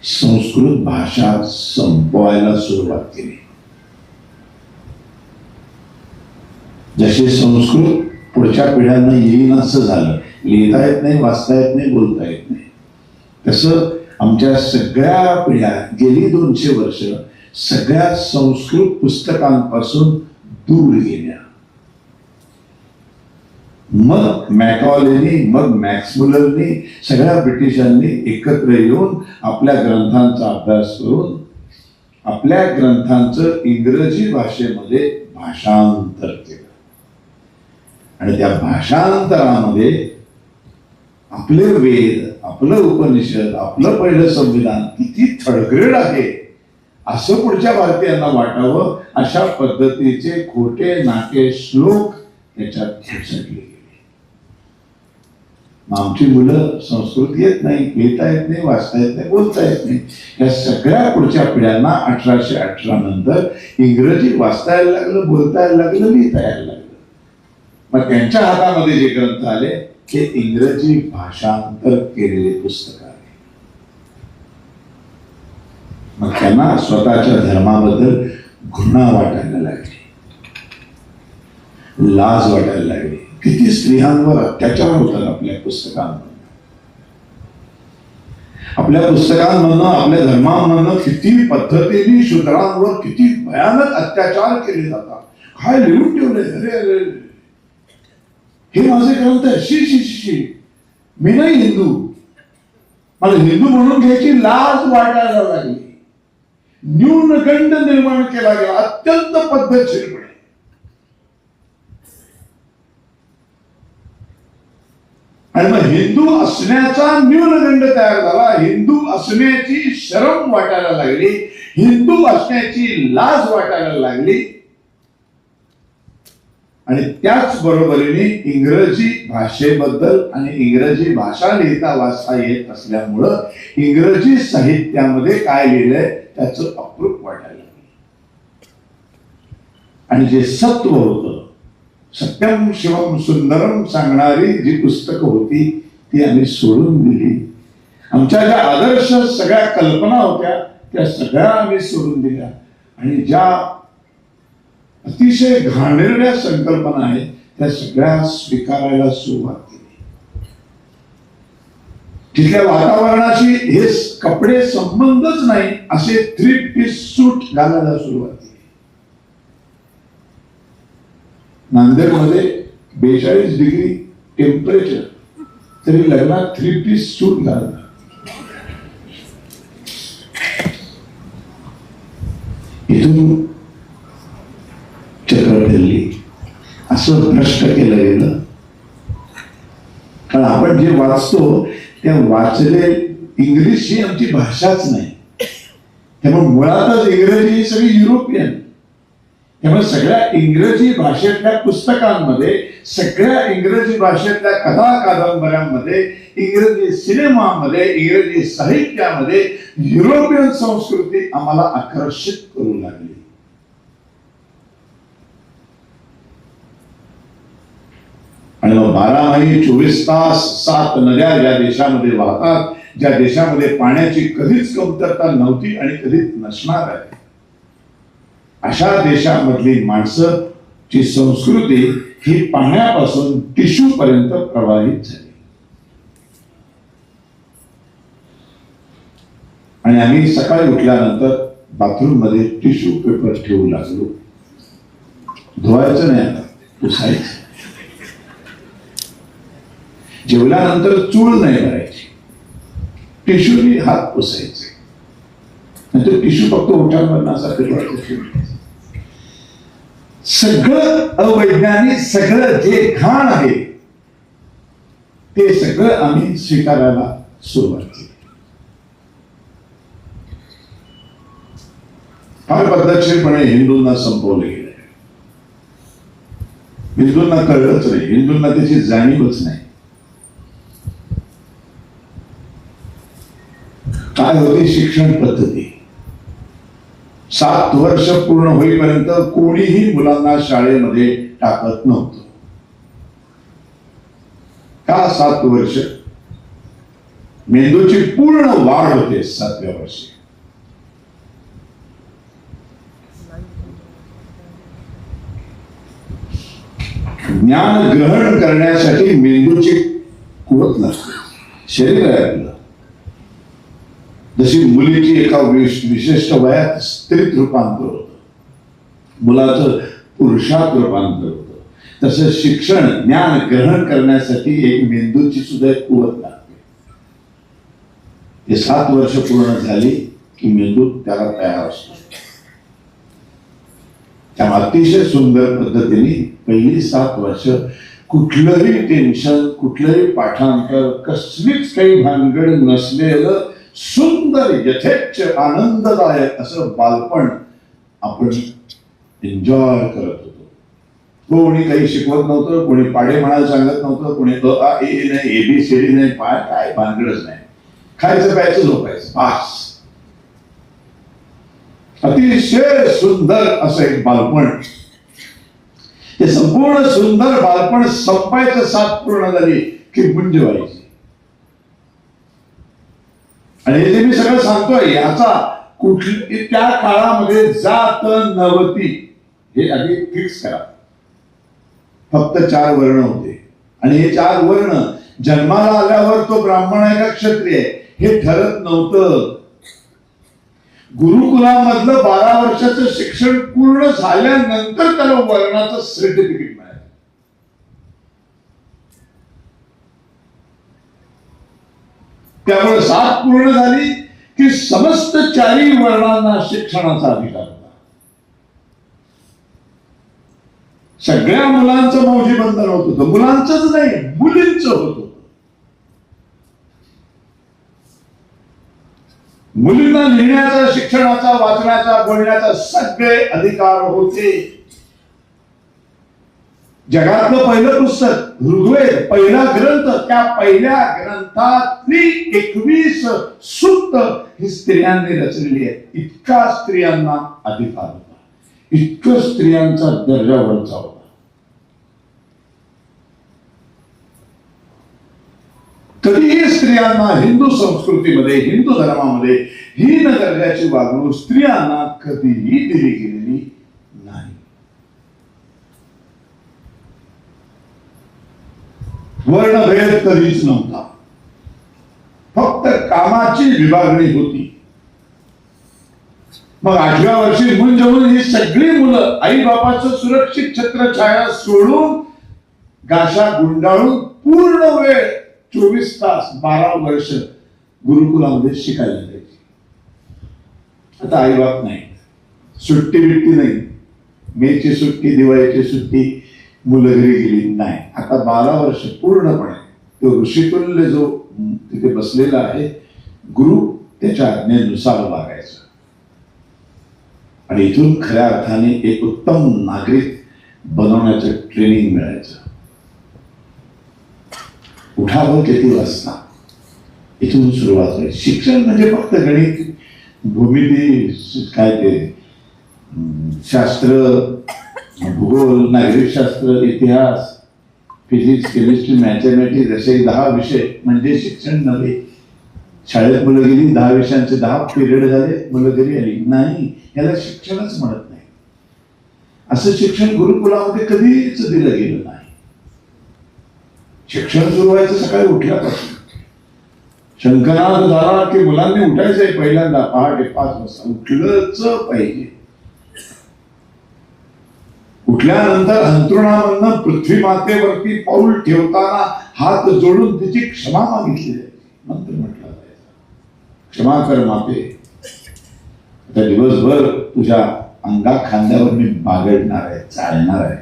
संस्कृत भाषा संपवायला सुरुवात केली. जसे संस्कृत पुढच्या पिढ्यांना येईन असं झालं, लिहिता येत नाही, वाचता येत नाही, बोलता येत नाही, तसं आमच्या सगळ्या पिढ्या गेली 200 वर्ष सगळ्या संस्कृत पुस्तकांपासून दूर गेल्या. मग मॅकॉलेनी, मग मॅक्स मुलरनी, सगळ्या ब्रिटिशांनी एकत्र येऊन आपल्या ग्रंथांचा अभ्यास करून आपल्या ग्रंथांचं इंग्रजी भाषेमध्ये भाषांतर केलं. आणि त्या भाषांतरामध्ये आपले वेद, आपलं उपनिषद, आपलं पहिलं संविधान किती थडग्रेड आहे असं पुढच्या भारतीयांना वाटावं, अशा पद्धतीचे खोटे नाके श्लोक त्याच्यात घुसटले गेले. आमची मुलं संस्कृत येत नाही, लिहिता येत नाही, वाचता येत नाही, बोलता येत नाही. या सगळ्या पुढच्या पिढ्यांना 1818 नंतर इंग्रजी वाचता यायला लागलं, बोलता यायला लागलं, लिहिता यायला लागलं. मग त्यांच्या हातामध्ये जे ग्रंथ आले ते इंग्रजी भाषांतर केलेले पुस्तक आहे. मग त्यांना स्वतःच्या धर्माबद्दल घृणा वाटायला लागली, लाज वाटायला लागली. किती स्त्रियांवर अत्याचार होतात आपल्या पुस्तकांमधून, आपल्या पुस्तकांमधनं, आपल्या धर्मांमधनं किती पद्धतीने शूद्रांवर किती भयानक अत्याचार केले जातात. काय लिहून ठेवले, अरे अरे हे माझे ग्रंथ आहे. शी शी शी, मी नाही हिंदू, मला हिंदू म्हणून घ्यायची लाज वाटायला लागली. न्यूनगंड निर्माण केला गेला अत्यंत पद्धतशीरपणे. आणि मग हिंदू असण्याचा न्यूनगंड तयार झाला, हिंदू असण्याची शरम वाटायला लागली, हिंदू असण्याची लाज वाटायला लागली. आणि त्याच बरोबरीने इंग्रजी भाषेबद्दल आणि इंग्रजी भाषा लिहिता वाचता येत असल्यामुळं इंग्रजी साहित्यामध्ये काय लिहिलंय त्याचं अप्रूप वाटायला लागलं. आणि जे सत्व होतं, सत्यम शिवम सुंदरम सांगणारी जी पुस्तकं होती ती आम्ही सोडून दिली. आमच्या ज्या आदर्श सगळ्या कल्पना होत्या त्या सगळ्या आम्ही सोडून दिल्या. आणि ज्या अतिशय घाणेरड्या संकल्पना आहेत त्या सगळ्या स्वीकारायला सुरुवात केली. तिथल्या वातावरणाशी हे कपडे संबंधच नाही असे 3 पीस सूट घालायला सुरुवात केली. नांदेडमध्ये 42 डिग्री टेम्परेचर तरी लग्नात 3 पीस सूट घालतात. इथून चक्र फिरली, असं भ्रष्ट केलं गेलं. कारण आपण जे वाचतो त्या वाचले, इंग्लिश ही आमची भाषाच नाही, त्यामुळे मुळातच इंग्रजी ही सगळी युरोपियन. त्यामुळे सगळ्या इंग्रजी भाषेतल्या पुस्तकांमध्ये, सगळ्या इंग्रजी भाषेतल्या कथा कादंबऱ्यांमध्ये, इंग्रजी सिनेमामध्ये, इंग्रजी साहित्यामध्ये युरोपियन संस्कृती आम्हाला आकर्षित करू लागली. आणि मग 12 महिने 24 तास 7 नद्या ज्या देशामध्ये वाहतात, ज्या देशामध्ये पाण्याची कधीच कमतरता नव्हती आणि कधीच नसणार आहे, अशा देशामधली माणसाची संस्कृती ही पाण्यापासून टिश्यू पर्यंत प्रवाहित झाली. आणि आम्ही सकाळी उठल्यानंतर बाथरूम मध्ये टिश्यू पेपर ठेवू लागलो. धुवायचं नाही, आता पुसायचं. जेवल्यानंतर चूळ नाही करायची, टिश्यूनी हात पुसायचे. नंतर टिश्यू फक्त ओठांवर असा फिरवायचं. सगळं अवैज्ञानिक, सगळं जे घाण आहे ते सगळं आम्ही स्वीकारायला सुरुवात केली. फार पद्धतशीरपणे हिंदूंना संपवलं गेलं. हिंदूंना कळलंच नाही, हिंदूंना त्याची जाणीवच नाही. काय होती शिक्षण पद्धती? 7 वर्ष पूर्ण होईपर्यंत कोणीही मुलांना शाळेमध्ये टाकत नव्हतं. का 7 वर्ष? मेंदूची पूर्ण वाढ होते 7व्या वर्षी. ज्ञान ग्रहण करण्यासाठी मेंदूची कुवत लागते. शरीर आहे आपलं. जशी मुलीची एका विशिष्ट वयात स्त्रीत रूपांतर होतं, मुलाचं पुरुषात रूपांतर होतं, तसं शिक्षण ज्ञान ग्रहण करण्यासाठी एक मेंदूची सुद्धा एक कुवत लागते. हे 7 वर्ष पूर्ण झाली की मेंदू त्याला तयार असतो. त्यामुळे अतिशय सुंदर पद्धतीने पहिली 7 वर्ष कुठलंही टेन्शन, कुठलंही पाठांतर, कसलीच काही भानगड नसलेलं सुंदर यथेच्छ आनंददायक असं बालपण आपण एन्जॉय करत होतो. कोणी काही शिकवत नव्हतं, कोणी पाढे म्हणायला सांगत नव्हतं, कोणी अ आ ए नाही, ABCD नाही, काय भानगडच नाही. खायचं प्यायचं झोपायचं बास. अतिशय सुंदर असं एक बालपण. ते संपूर्ण सुंदर बालपण संपायचं 7 पूर्ण झाली की गुंज व्हायची. आणि हे जे मी सगळं सांगतोय याचा कुठली त्या काळामध्ये जात नव्हती, हे आधी फिक्स करा. फक्त 4 वर्ण होते आणि हे 4 वर्ण जन्माला आल्यावर तो ब्राह्मण आहे का क्षत्रिय हे ठरत नव्हतं. गुरुकुलामधलं 12 वर्षाचं शिक्षण पूर्ण झाल्यानंतर त्याला वर्णाचं सर्टिफिकेट मिळालं. त्यामुळे 7 पूर्ण झाली की समस्त 4ही वर्णांना शिक्षणाचा अधिकार होता. सगळ्या मुलांचं मौजी बंधन होत होतं. मुलांचंच नाही, मुलींचं होत होतं. मुलींना लिहिण्याचा, शिक्षणाचा, वाचण्याचा, बोलण्याचा सगळे अधिकार होते. जगातलं पहिलं पुस्तक ऋग्वेद, पहिला ग्रंथ, त्या पहिल्या ग्रंथातली 21 सूक्त ही स्त्रियांनी रचलेली आहेत. इतका स्त्रियांना अधिकार होता, इतकं स्त्रियांचा दर्जा वरचा होता. कधीही स्त्रियांना हिंदू संस्कृतीमध्ये, हिंदू धर्मामध्ये हीन दर्जाची वागणूक स्त्रियांना कधीही दिली गेलेली नाही. वर्णभेद कधीच नव्हता, फक्त कामाची विभागणी होती. मग 8व्या वर्षी मुंजवून ही सगळी मुलं आई बापाचं सुरक्षित छत्रछाया सोडून, गाशा गुंडाळून पूर्ण वेळ 24 तास 12 वर्ष गुरुकुलामध्ये शिकायला जायची. आता आई बाप नाही, सुट्टी बिट्टी नाही, मेची सुट्टी, दिवाळीची सुट्टी, मुलं घरी गेली नाही. आता 12 वर्ष पूर्णपणे तो ऋषितुल्य जो तिथे बसलेला आहे गुरु, त्याच्या आज्ञेनुसार वागायचं. आणि इथून खऱ्या अर्थाने एक उत्तम नागरिक बनवण्याचं ट्रेनिंग मिळायचं. उठावं किती वाजता, इथून सुरुवात व्हायची. शिक्षण म्हणजे फक्त गणित, भूमिती, काय ते शास्त्र, भूगोल, नागरिकशास्त्र, इतिहास, फिजिक्स, केमिस्ट्री, मॅथमॅटिक्स असे 10 विषय म्हणजे शिक्षण नव्हे. शाळेत मुलं गेली, 10 विषयांचे 10 पिरियड झाले, मुलं घरी आली नाही, याला शिक्षणच म्हणत नाही. असं शिक्षण गुरुकुलामध्ये कधीच दिलं गेलं नाही. शिक्षण सुरू व्हायचं सकाळी उठल्यापासून. शंखनाद झाला की मुलांनी उठायचंय पहिल्यांदा पहाटे 5 वाजता, उठलंच पाहिजे. उठल्यानंतर अंथरुणामधनं पृथ्वी मातेवरती पाऊल ठेवताना हात जोडून तिची क्षमा मागितली जायची. मंत्र म्हटला जायचा, क्षमा कर माते, आता दिवसभर तुझ्या अंगा खांद्यावर मी बागडणार आहे, चालणार आहे,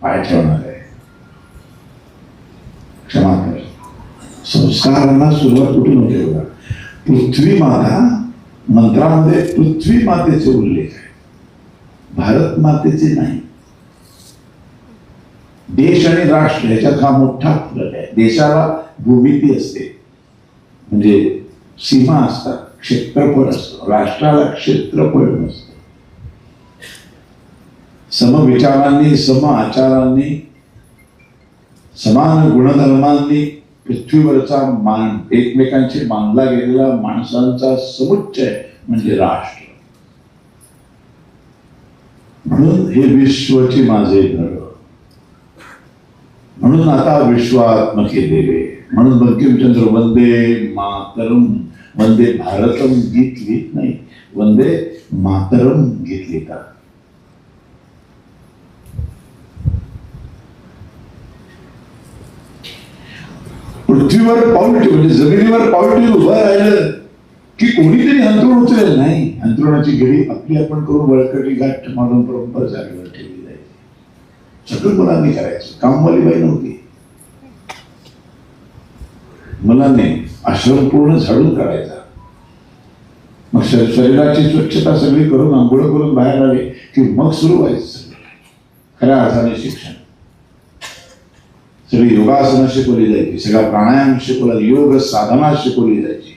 पाय ठेवणार आहे, क्षमा कर. संस्कारांना सुरुवात कुठून होते बघा. पृथ्वी माता मंत्रामध्ये पृथ्वी मातेचे उल्लेख आहे, भारत मातेचे नाही. देश आणि राष्ट्र ह्याच्यात हा मोठा फरक आहे. देशाला भूमिती असते, म्हणजे सीमा असतात, क्षेत्रफळ असतं. राष्ट्राला क्षेत्रफळ नसतं. समविचारांनी, सम आचारांनी, समान गुणधर्मांनी पृथ्वीवरचा एकमेकांशी बांधला गेलेला माणसांचा समुच्चय म्हणजे राष्ट्र. म्हणून हे विश्वची माझे घर, म्हणून आता विश्वात्मके देवे, म्हणून बंकिमचंद्र वंदे मातरम, वंदे भारतम गीत लिहित नाही, वंदे मातरम गीत लिहितात. पृथ्वीवर पाऊल ठेवून, म्हणजे जमिनीवर पाऊल ठेवून उभं राहिलं की कोणीतरी अंथरूण उचलेल नाही. अंथरुणाची घडी आपली आपण करून बळकटी गाठ मारून बरोबर जागेवर ठेवली जायची. सगळं मुलांनी करायचं, कामवाली बाई नव्हती. मुलांनी आश्रम पूर्ण झाडून काढायचा. मग शरीराची स्वच्छता सगळी करून आंघोळ करून बाहेर आले की मग सुरू व्हायचं खऱ्या अर्थाने शिक्षण. सगळी योगासनं शिकवली जायची, सगळा प्राणायाम शिकवला, योग साधना शिकवली जायची.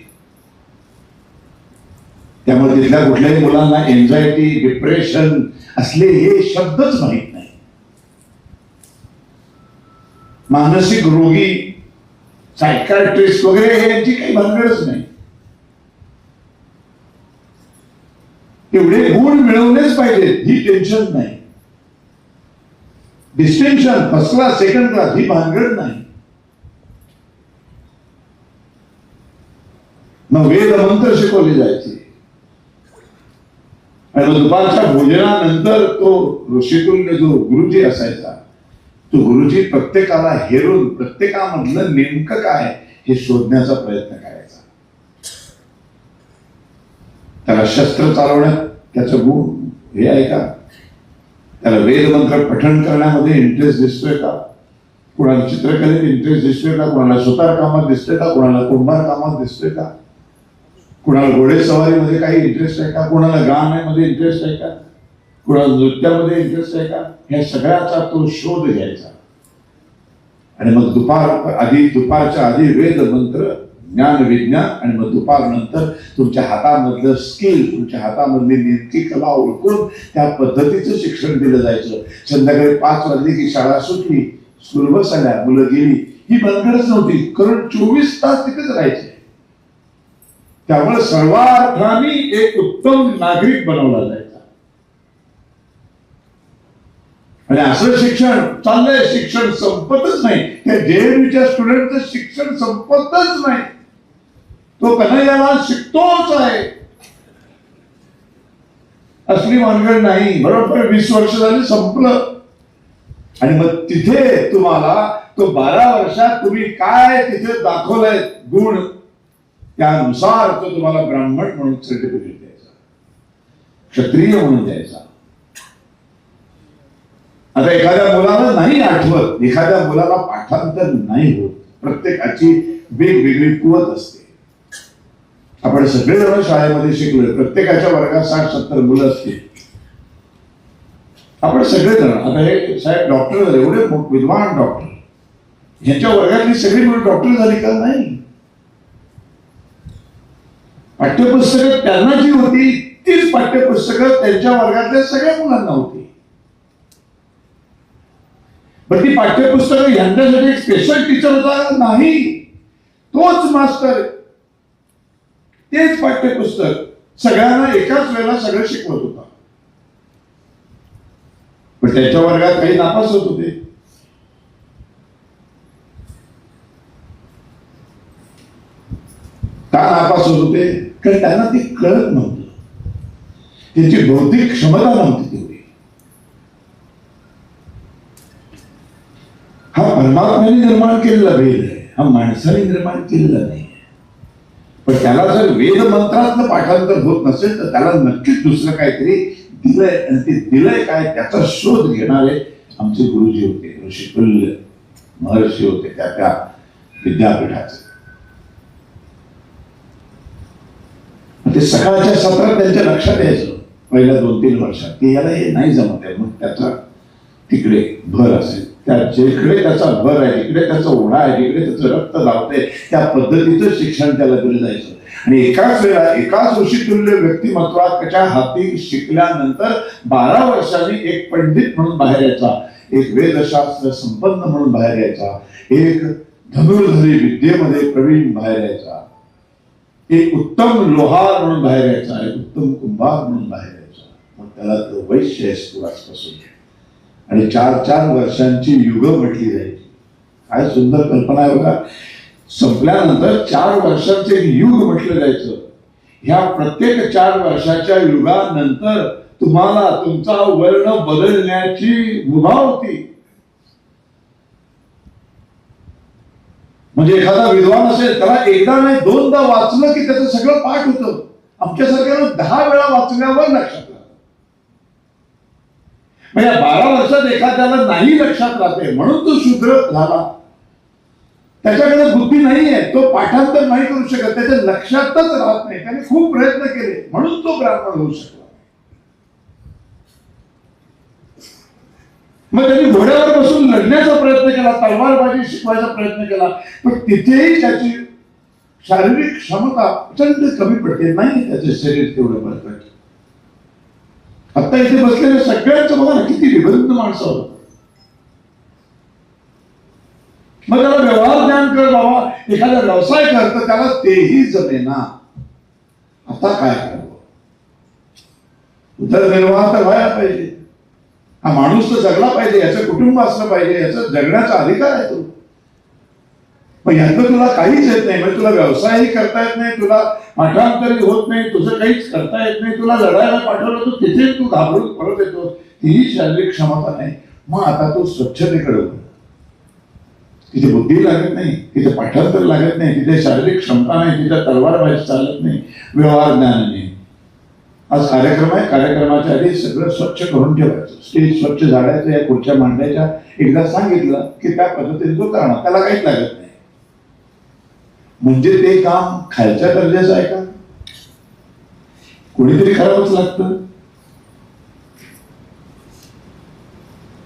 त्यामुळे तिथल्या कुठल्याही मुलांना एन्झायटी, डिप्रेशन असले हे शब्दच माहित नाही. मानसिक रोगी, सायकायट्रिस्ट वगैरे हे यांची काही भानगडच नाही. एवढे गुण मिळवलेच पाहिजेत ही टेन्शन नाही. Distinction, first class, second class ही भानगड नाही. मग वेद मंत्र शिकवले जायचे. आणि दुपारच्या भोजनानंतर तो ऋषितुल्य जो गुरुजी असायचा, तो गुरुजी प्रत्येकाला हेरून प्रत्येकामधलं नेमकं काय हे शोधण्याचा प्रयत्न करायचा. त्याला शस्त्र चालवण्यात त्याचं गुण हे आहे का? त्याला वेदमंत्र पठण करण्यामध्ये इंटरेस्ट दिसतोय का? कोणाला चित्रकलेत इंटरेस्ट दिसतोय का? कोणाला सुतार कामात दिसतोय का? कोणाला कुंभार कामात दिसतोय का? कोणाला घोडेसवारीमध्ये काही इंटरेस्ट आहे का? कोणाला गाण्यामध्ये इंटरेस्ट आहे का? कोणाला नृत्यामध्ये इंटरेस्ट आहे का? ह्या सगळ्याचा तो शोध घ्यायचा. आणि मग दुपारच्या आधी वेद मंत्र, ज्ञान विज्ञान, आणि मग दुपारनंतर तुमच्या हातामधलं स्किल, तुमच्या हातामधली नेमकी कला ओळखून त्या पद्धतीचं शिक्षण दिलं जायचं. संध्याकाळी 5 वाजली की शाळा सुटली, स्कूल बस आल्या, मुलं गेली, ही बनगडच नव्हती, कारण 24 तास तिथेच राहायचे. त्यामुळे सर्वार्थाने एक उत्तम नागरिक बनवला जायचा. आणि असं शिक्षण चाललंय, शिक्षण संपतच नाही. त्या JNUच्या स्टुडंटचं शिक्षण संपतच नाही. तो कन्हैयाला शिकतोच आहे, असली भानगड नाही. बरोबर 20 वर्ष झाली, संपलं. आणि मग तिथे तुम्हाला तो 12 वर्षात तुम्ही काय तिथे दाखवलंय गुण, त्यानुसार तो तुम्हाला ब्राह्मण म्हणून सर्टिफिकेट द्यायचा, क्षत्रिय म्हणून द्यायचा. आता एखाद्या मुलाला नाही आठवत, एखाद्या मुलाला पाठांतर नाही होत, प्रत्येकाची वेगवेगळी कुवत असते. आपण सगळेजण शाळेमध्ये शिकलोय, प्रत्येकाच्या वर्गात 60-70 मुलं असतील. आपण सगळेजण, आता हे साहेब डॉक्टर झाले, एवढे विद्वान डॉक्टर, ह्यांच्या वर्गातली सगळी मुलं डॉक्टर झाली का? नाही. पाठ्यपुस्तकं त्यांना जी होती तीच पाठ्यपुस्तकं त्यांच्या वर्गातल्या सगळ्या मुलांना होती. पण ती पाठ्यपुस्तकं यांच्यासाठी एक स्पेशल टीचर होता? नाही. तोच मास्तर, तेच पाठ्यपुस्तक सगळ्यांना एकाच वेळेला सगळं शिकवत होता. पण त्याच्या वर्गात काही नापास होत होते. का नापास होत होते? कारण त्यांना ते कळत नव्हतं, त्यांची बौद्धिक क्षमता नव्हती तेवढी. हा परमात्म्याने निर्माण केलेला भेद आहे, हा माणसाने निर्माण केलेला नाही. पण त्याला जर वेद मंत्रातलं पाठांतर होत नसेल तर त्याला नक्कीच दुसरं काहीतरी दिलंय. आणि ते दिलंय काय, त्याचा शोध घेणारे आमचे गुरुजी होते, ऋषिकुल्य महर्षी होते त्या विद्यापीठाचे. ते सकाळच्या सत्रात त्यांच्या लक्षात यायचं पहिल्या 2-3 वर्षात की याला हे नाही जमत आहे. मग त्याचा तिकडे भर असेल, त्या जिकडे त्याचा भर आहे, जिकडे त्याचा ओढा आहे, जिकडे त्याचं रक्त धावते, त्या पद्धतीचं शिक्षण त्याला दिलं जायचं. आणि एकाच वेळा एकाच ऋषितुल्य व्यक्तिमत्वाच्या हाती शिकल्यानंतर 12 वर्षांनी एक पंडित म्हणून बाहेर यायचा, एक वेदशास्त्र संपन्न म्हणून बाहेर यायचा, एक धनुर्धरी विद्येमध्ये प्रवीण बाहेर यायचा, एक उत्तम लोहार म्हणून बाहेर यायचा, एक उत्तम कुंभार म्हणून बाहेर यायचा. मग त्याला तो वैश्य आजपासून. आणि 4-4 वर्षांची युग म्हटली जायची. काय सुंदर कल्पना आहे बघा. संपल्यानंतर 4 वर्षांचे युग म्हटलं जायचं. ह्या प्रत्येक 4 वर्षाच्या युगानंतर तुम्हाला तुमचा वर्ण बदलण्याची मुभा होती. म्हणजे एखादा विद्वान असेल, त्याला एकदा नाही 2दा वाचलं की त्याचं सगळं पाठ होतं. आमच्यासारख्यानं 10 वेळा वाचल्यावर लक्षात राहतं. म्हणजे 12 वर्षात एखाद्याला नाही लक्षात राहते म्हणून तो शूद्र झाला. त्याच्याकडे बुद्धी नाही आहे, तो पाठांतर नाही करू शकत, त्याच्या लक्षातच राहत नाही. त्याने खूप प्रयत्न केले म्हणून तो ब्राह्मण होऊ शकला. मग त्यांनी घोड्यावर बसून लढण्याचा प्रयत्न केला, तलवारबाजी शिकवायचा प्रयत्न केला, पण तिथेही त्याची शारीरिक क्षमता प्रचंड कमी पडते. नाही त्याचं शरीर तेवढं बळकट. आता इथे बसलेल्या सगळ्यांचं बघा ना, किती विभक्त माणसं होतं. मग त्याला व्यवहार ज्ञान कर बाबा, एखादा व्यवसाय करतं त्याला तेही जमेना. आता काय करावं? उदरनिर्वाह तर व्हायला पाहिजे. हा माणूस तर जगला पाहिजे, याचं कुटुंब असलं पाहिजे, याचा जगण्याचा अधिकार आहे तो. पण यातलं तुला काहीच येत नाही, म्हणजे तुला व्यवसायही करता येत नाही, तुला पाठांतरही होत नाही, तुझं काहीच करता येत नाही, तुला लढायला पाठवलं तर तिथे तू घाबरून परत येतो, ही शारीरिक क्षमता नाही. मग आता तू स्वच्छतेकडे तिथे बुद्धी लागत नाही, तिथे पाठांतर लागत नाही, तिथे शारीरिक क्षमता नाही, तिथे तलवारबाजी चालत नाही, व्यवहार ज्ञान नाही. आज कार्यक्रम आहे, कार्यक्रमाच्या आधी सगळं स्वच्छ करून ठेवायचं, स्टेज स्वच्छ झाडायचं, या खुर्च्या मांडायच्या. एकदा सांगितलं की त्या पद्धतीने तो करणार, त्याला काहीच लागत नाही. म्हणजे ते काम खालच्या दर्जाचं आहे का? कोणीतरी करावंच लागतं.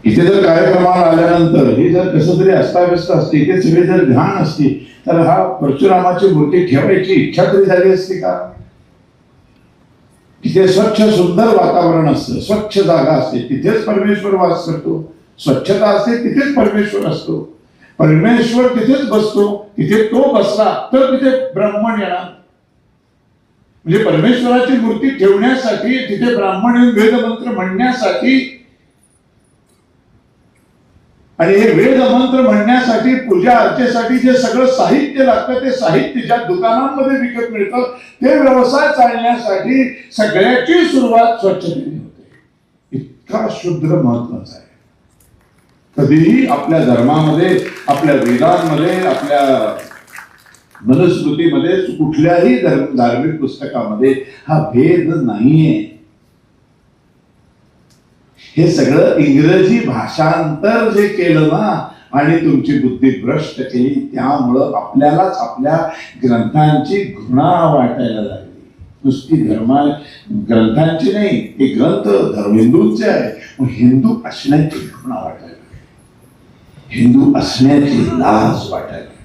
इथे जर कार्यक्रमाला आल्यानंतर हे जर कसं तरी अस्ताव्यस्त असते, इथे सगळे जर ध्यान असते, तर हा परशुरामाची मूर्ती ठेवायची इच्छा तरी झाली असते का? तिथे स्वच्छ सुंदर वातावरण असतं, स्वच्छ जागा असते, तिथेच परमेश्वर वास करतो. स्वच्छता असते तिथेच परमेश्वर असतो. परमेश्वर तिथेच बसतो. तिथे तो बसला तर तिथे ब्राह्मण येणार. म्हणजे परमेश्वराची मूर्ती ठेवण्यासाठी, तिथे ब्राह्मण येऊन वेदमंत्र म्हणण्यासाठी, आणि हे वेद मंत्र म्हणण्यासाठी, पूजा अर्चेसाठी जे सगळं साहित्य लागतं, ते साहित्य ज्या दुकानांमध्ये विकत मिळतं, ते व्यवसाय चालण्यासाठी सगळ्याची सुरुवात स्वच्छतेने होते. इतका शूद्र महत्वाचा आहे. कधीही आपल्या धर्मामध्ये, आपल्या वेदांमध्ये, आपल्या मनुस्मृतीमध्ये, कुठल्याही धार्मिक पुस्तकामध्ये हा भेद नाहीये. हे सगळं इंग्रजी भाषांतर जे केलं ना, आणि तुमची बुद्धी भ्रष्ट केली, त्यामुळं आपल्यालाच आपल्या ग्रंथांची घृणा वाटायला लागली. नुसती ग्रंथांची नाही, हे ग्रंथ हिंदूंचे आहे, मग हिंदू असण्याची घृणा वाटायला लागली, हिंदू असण्याची लाज वाटायला लागली.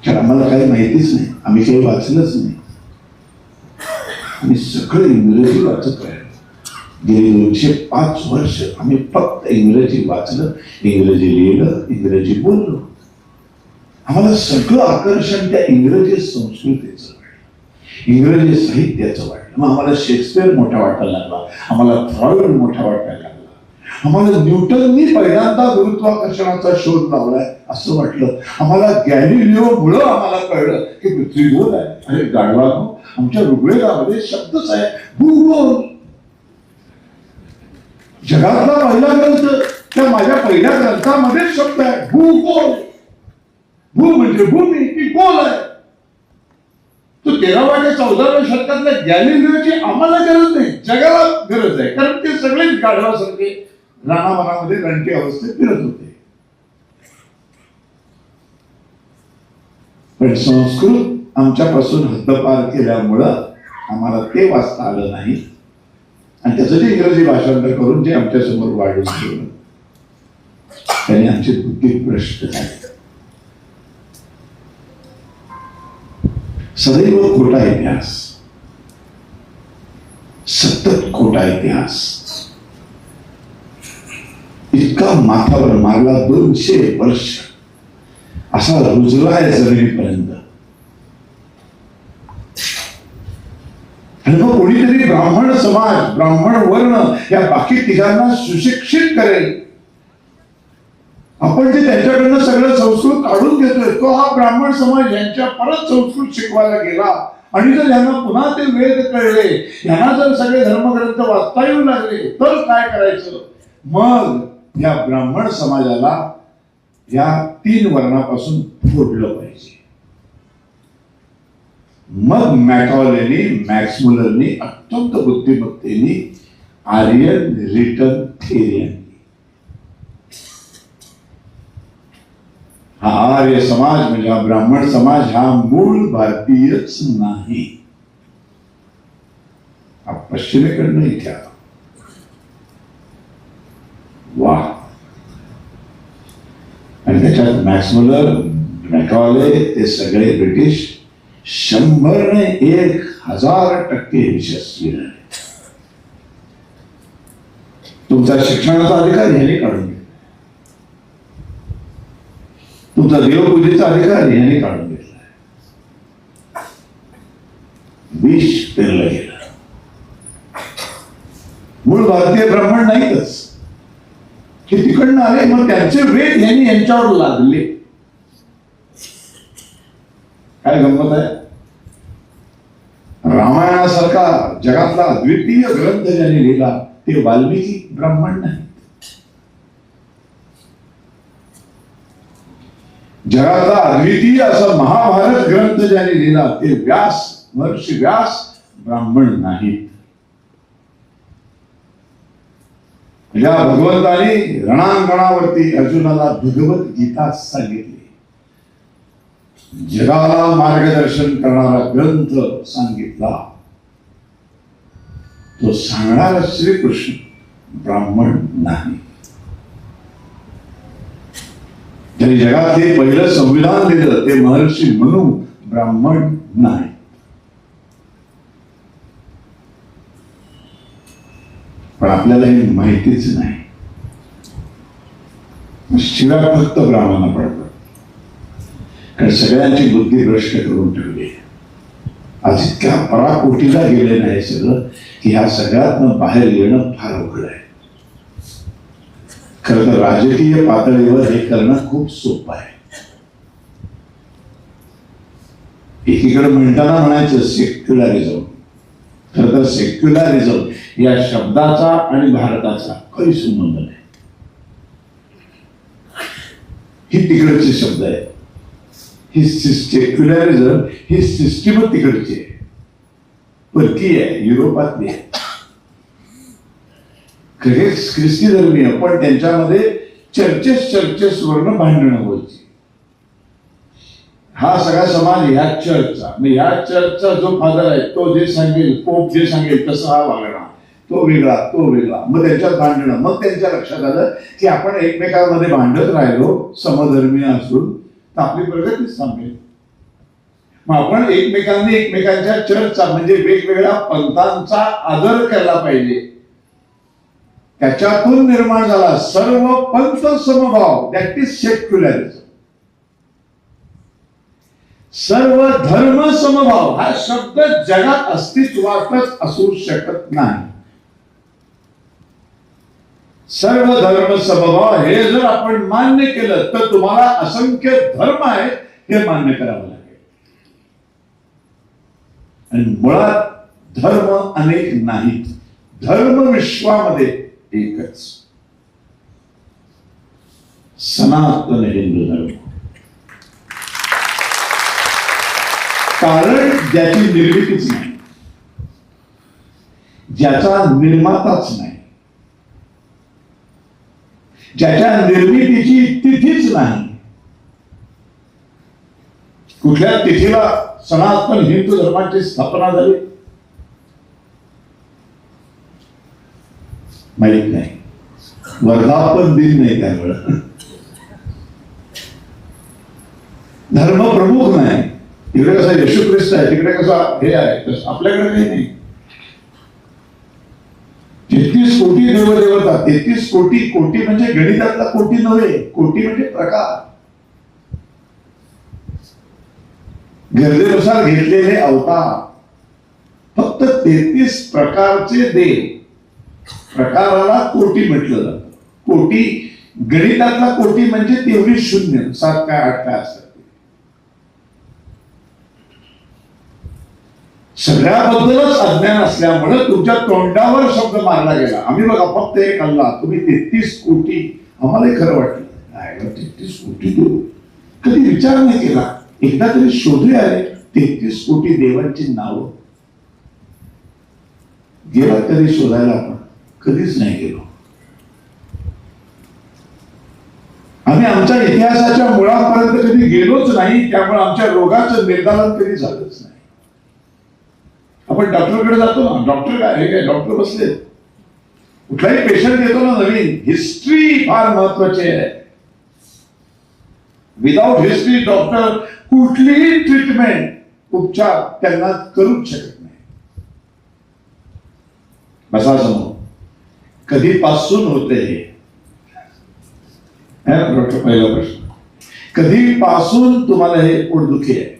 तर आम्हाला काही माहितीच नाही, आम्ही काही वाचलंच नाही. आम्ही सगळं इंग्रजी वाचत राहिलो. गेली 205 वर्ष आम्ही फक्त इंग्रजी वाचलं, इंग्रजी लिहिलं, इंग्रजी बोललो. आम्हाला सगळं आकर्षण त्या इंग्रजी संस्कृतीचं वाटलं, इंग्रजी साहित्याचं वाटलं. मग आम्हाला शेक्सपियर मोठा वाटायला लागला, आम्हाला फ्रॉइड मोठा वाटायला लागला, आम्हाला न्यूटननी पहिल्यांदा गुरुत्वाकर्षणाचा शोध लावलाय असं वाटलं. आम्हाला गॅलिलिओ मुळे आम्हाला कळलं की पृथ्वी गोल आहे. अरे गाढवानो, आमच्या ऋग्वेदामध्ये शब्दच आहे भूगोल. जगातला पहिला ग्रंथ, त्या माझ्या पहिल्या ग्रंथामध्ये शब्द आहे भूगोल. भू म्हणजे भूमी, ती गोल आहे. तो 13व्या ते 14व्या शतकातल्या गॅलिलिओची आम्हाला गरज नाही, जगाला गरज आहे. कारण ते सगळेच गाढवासारखे रानावनामध्ये रणटी अवस्थेत फिरत होते. पण संस्कृत आमच्यापासून हद्दपार केल्यामुळं आम्हाला ते वाचता आलं नाही, आणि त्याचं जे इंग्रजी भाषांतर करून जे आमच्या समोर वाढून ठेवलं, त्याने आमची बुद्धी भ्रष्ट झाली. सदैव खोटा इतिहास, सतत खोटा इतिहास. इतका माथावर मारला, 200 वर्ष असा रुजलाय जमिनीपर्यंत. आणि मग कोणीतरी ब्राह्मण समाज, ब्राह्मण वर्ण या बाकी तिघांना सुशिक्षित करेल. आपण जे त्यांच्याकडनं सगळं संस्कृत काढून घेतोय, तो हा ब्राह्मण समाज यांच्या परत संस्कृत शिकवायला गेला. आणि जर यांना पुन्हा ते वेद कळले, यांना जर सगळे धर्मग्रंथ वाचता येऊ लागले, तर काय करायचं? मग या ब्राह्मण समाजाला या 3 वर्णापासून फोडलं पाहिजे. मग मॅकॉलेनी, मॅक्स मुलरनी अत्यंत बुद्धिमत्तेने आर्यन रिटर्न थेअरी आणली. हा आर्य समाज म्हणजे हा ब्राह्मण समाज हा मूळ भारतीयच नाही, हा पश्चिमेकडनं इथे आला. वा. आणि त्याच्यात मॅक्स मुलर, मॅकॉले, ते सगळे ब्रिटिश 100% यशस्वी झाले. तुमचा शिक्षणाचा अधिकार ह्याने काढून घेतला, तुमचा देवपूजेचा अधिकार ह्याने काढून घेतला. विष पेरलं गेलं. मूळ भारतीय ब्राह्मण नाहीतच, हे तिकडनं आले, मग त्यांचे वेद यांनी यांच्यावर लादले. काय गंमत आहे? रामायणासारखा जगातला अद्वितीय ग्रंथ ज्यांनी लिहिला ते वाल्मिकी ब्राह्मण नाही. जगातला अद्वितीय असा महाभारत ग्रंथ ज्याने लिहिला ते व्यास, महर्षी व्यास ब्राह्मण नाहीत. या भगवंताने रणांगणावरती अर्जुनाला भगवद्गीता सांगितली. जगाला मार्गदर्शन करणारा ग्रंथ सांगितला. तो सांगणारा श्रीकृष्ण ब्राह्मण नाही. त्यांनी जगातले पहिलं संविधान दिलं ते महर्षी मनु ब्राह्मण नाही. पण आपल्याला हे माहितीच नाही. शिवाय फक्त ब्राह्मणांना पडतात, कारण सगळ्यांची बुद्धी भ्रष्ट करून ठेवली. आज इतक्या पराकोटीला गेले नाही सगळं की ह्या सगळ्यातनं बाहेर येणं फार अवघड आहे. खरं तर राजकीय पातळीवर हे करणं खूप सोपं आहे. एकीकडे म्हणताना म्हणायचं सेक्युलरिझम. खरं तर सेक्युलरिझम या शब्दाचा आणि भारताचा काही संबंध नाही. ही तिकडचे शब्द आहे. ही सेक्युलरिझम ही सिस्टीम तिकडची आहे, परकीय आहे, युरोपातली आहे. ख्रिस्ती धर्मीय पण त्यांच्यामध्ये चर्चेसवरनं भांडणं व्हायची. हा सगळा समाज ह्या चर्चचा, ह्या चर्चचा जो फादर आहे तो जे सांगेल, पोप जे सांगेल तसं हा वागणार. तो वेगळा, तो वेगळा. मग त्यांच्यात भांडणं. मग त्यांच्या लक्षात आलं की आपण एकमेकांमध्ये भांडत राहिलो समधर्मीय असून तर आपली प्रगतीच थांबेल. मग आपण एकमेकांनी एकमेकांच्या चर्चचा म्हणजे वेगवेगळ्या पंथांचा आदर केला पाहिजे. त्याच्यातून निर्माण झाला सर्व पंथ समभाव, दॅट इज सेक्युलरिझम. सर्व धर्म समभाव हा शब्द जगात अस्तित्वातच असू शकत नाही. सर्व धर्म समभाव हे जर आपण मान्य केलं तर तुम्हाला असंख्य धर्म आहेत हे मान्य करावं लागेल. आणि मुळात धर्म अनेक नाहीत. धर्म विश्वामध्ये एकच, सनातन हिंदू धर्म. कारण ज्याची निर्मितीच नाही, ज्याचा निर्माताच नाही, ज्याच्या निर्मितीची तिथीच नाही. कुठल्या तिथीला सनातन हिंदू धर्माची स्थापना झाली माहित नाही. वर्धापन दिन नाही त्यावेळेला. धर्म प्रमुख नाही. तिकडे कसा येशू ख्रिस्त आहे, तिकडे कसा हे आहे, तसं आपल्याकडे काही नाही. 33 कोटी देवदेवता. 33 कोटी. कोटी म्हणजे गणितातला कोटी नव्हे, कोटी म्हणजे प्रकार. गरजेनुसार घेतलेले अवतार. फक्त 33 प्रकारचे देव. प्रकाराला कोटी म्हटलं जातं. कोटी गणितातला कोटी म्हणजे तेवढी शून्य, 7 काय 8 काय असतात. सगळ्याबद्दलच अज्ञान असल्यामुळे तुमच्या तोंडावर शब्द मारला गेला. आम्ही बघा फक्त एक अल्लाह, तुम्ही 33 कोटी. आम्हालाही खरं वाटलं 33 कोटी देव. कधी विचार नाही केला. एकदा तरी शोधूया 33 कोटी देवांची नावं. गेला कधी शोधायला? आपण कधीच नाही गेलो. आम्ही आमच्या इतिहासाच्या मुळापर्यंत कधी गेलोच नाही. त्यामुळे आमच्या रोगाचं निर्धारण कधी झालंच नाही. आपण डॉक्टरकडे जातो ना, डॉक्टर काय हे काय डॉक्टर बसले, कुठलाही पेशंट येतो ना नवीन, हिस्ट्री फार महत्वाची आहे. विदाउट हिस्ट्री डॉक्टर कुठलीही ट्रीटमेंट, उपचार त्यांना करूच शकत नाही. बसा समोर. कधीपासून होते हे? डॉक्टर पहिला प्रश्न. कधीपासून तुम्हाला हे पोटदुखी आहे?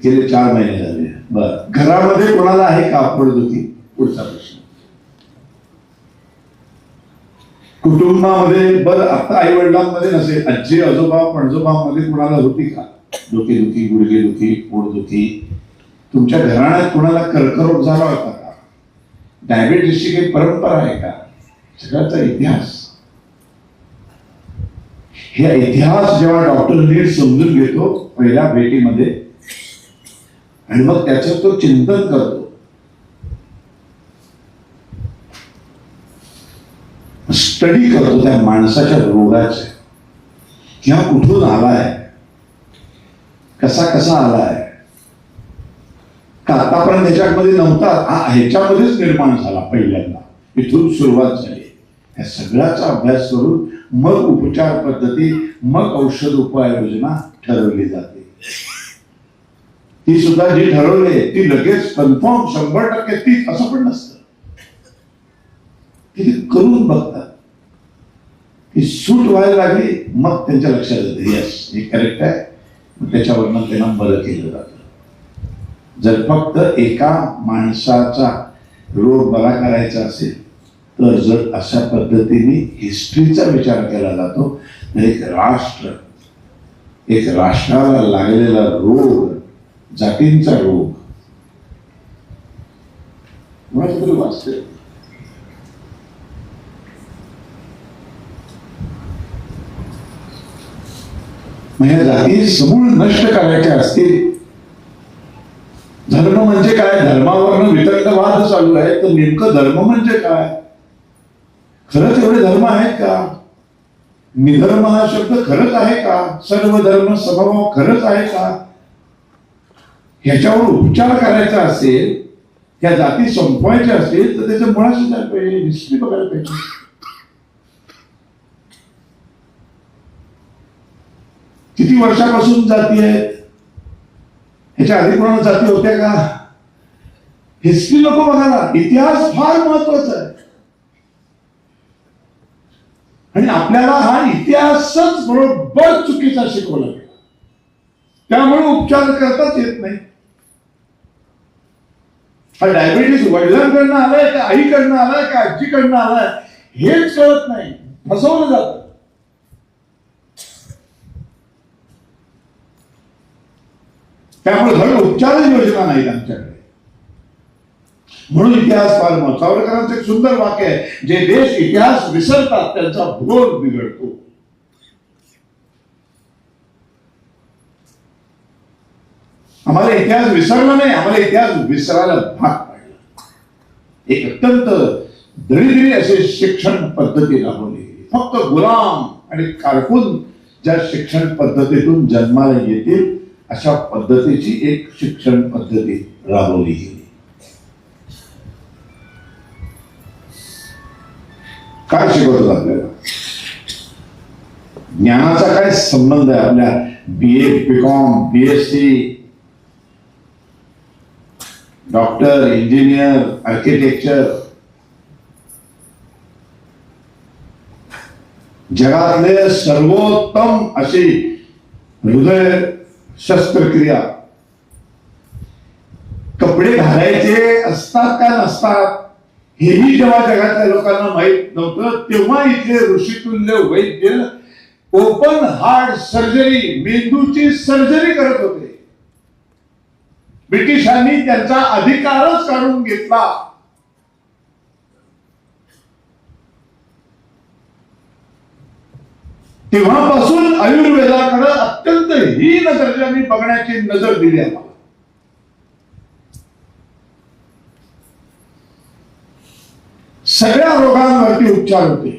गेले 4 महिने झाले. बरं, घरामध्ये कोणाला आहे का पोटदुखी? पुढचा प्रश्न. कुटुंबामध्ये बरं, आता आई वडिलांमध्ये नसेल, आजी आजोबा पणजोबांमध्ये कोणाला होती का डोकेदुखी, गुडघेदुखी, पोटदुखी? तुमच्या घराण्यात कोणाला कर्करोग झाला होता का? डायबिटीसची काही परंपरा आहे का? सगळ्याचा इतिहास. हे इतिहास जेव्हा डॉक्टर नीट समजून घेतो पहिल्या भेटीमध्ये आणि मग त्याचं तो चिंतन करतो, स्टडी करतो त्या माणसाच्या रोगाचे, किंवा कुठून आलाय, कसा कसा आलाय, का आतापर्यंत ह्याच्यामध्ये नव्हता, हा ह्याच्यामध्येच निर्माण झाला पहिल्यांदा, इथून सुरुवात झाली. या सगळ्याचा अभ्यास करून मग उपचार पद्धती, मग औषध उपाययोजना ठरवली जाते. ती सुद्धा जी ठरवली ती लगेच कन्फर्म 100% तीच असं पण नसतं. ती करून बघतात, ती सूट व्हायला लागली मग त्यांच्या लक्षात येते यस हे करेक्ट आहे, मग त्याच्यावरनं त्यांना बरं केलं जातं. जर फक्त एका माणसाचा रोग बरा करायचा असेल तर जर अशा पद्धतीने हिस्ट्रीचा विचार केला जातो तर एक राष्ट्राला लागलेला रोग, जातींचा रोग कोणाचं तरी वाचते. मग या जाती समूळ नष्ट करायच्या असतील, धर्म म्हणजे काय, धर्मावरनं वितंडवाद चालू आहे, तर नेमकं धर्म म्हणजे काय, खरंच एवढे धर्म आहेत का, निधर्म हा शब्द खरंच आहे का, सर्व धर्म समभाव खरंच आहे का, ह्याच्यावर उपचार करायचा असेल, त्या जाती संपवायच्या असेल तर त्याच्या मुळाशी जायला पाहिजे, हिस्ट्री बघायला पाहिजे. किती वर्षापासून जाती आहेत, ह्याच्या आधी कोणाला जाती होत्या का, हिस्ट्री नको बघायला, इतिहास फार महत्वाचा आहे. आणि आपल्याला हा इतिहासच बरोबर चुकीचा शिकवला गेला, त्यामुळे उपचार करताच येत नाही. हा डायबिटीस वडिलांकडनं आलाय का, आईकडनं आलाय का, आजीकडनं आलाय हेच कळत नाही, फसवलं जातं. त्यामुळे धड उपचार योजना नाहीत आमच्याकडे. म्हणून इतिहास फार महत्त्वाचा. सावरकरांचं एक सुंदर वाक्य आहे, जे देश इतिहास विसरतात त्यांचा भूगोल बिघडतो. आम्हाला इतिहास विसरला नाही, आम्हाला इतिहास विसरायला भाग पाडला. एक अत्यंत दरिद्री अशी शिक्षण पद्धती राबवली गेली. फक्त गुलाम आणि कारकून ज्या शिक्षण पद्धतीतून जन्माला येतील अशा पद्धतीची एक शिक्षण पद्धती राबवली गेली. काय शिकवतात आपल्याला, ज्ञानाचा काय संबंध आहे आपल्या BA, BCom, BSc, doctor, engineer, architecture, जगातले सर्वोत्तम अशी हृदय शस्त्रक्रिया, कपडे घालायचे असतात का नसतात हेही जेव्हा जगातल्या लोकांना माहित नव्हतं, तेव्हा इथले ऋषितुल्य वैद्य ओपन हार्ट सर्जरी, मेंदूची सर्जरी करत होते. ब्रिटिशांनी त्यांचा अधिकारच काढून घेतला. तेव्हापासून आयुर्वेदाकडे अत्यंत हीन दर्जाने बघण्याची नजर दिली आम्हाला. सगळ्या रोगांवरती उपचार होते.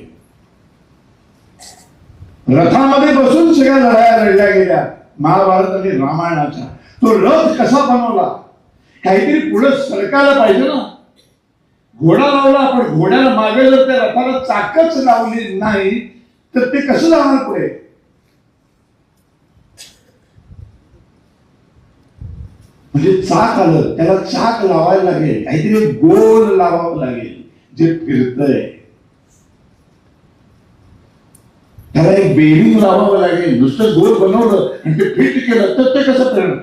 रथामध्ये बसून सगळ्या लढाया लढल्या गेल्या महाभारत आणि रामायणाच्या. तो रथ कसा बनवला, काहीतरी पुढे सरकायला पाहिजे ना. घोडा लावला, पण घोड्याला मागे जर त्या रथाला चाकच लावली नाही तर ते कसं जाणार पुढे. म्हणजे चाक आलं, त्याला चाक लावायला लागेल, काहीतरी गोल लावावं लागेल जे फिरतंय, त्याला एक बेरिंग लावावं लागेल. नुसतं गोल बनवलं आणि ते फिट केलं तर ते कसं फिरणार.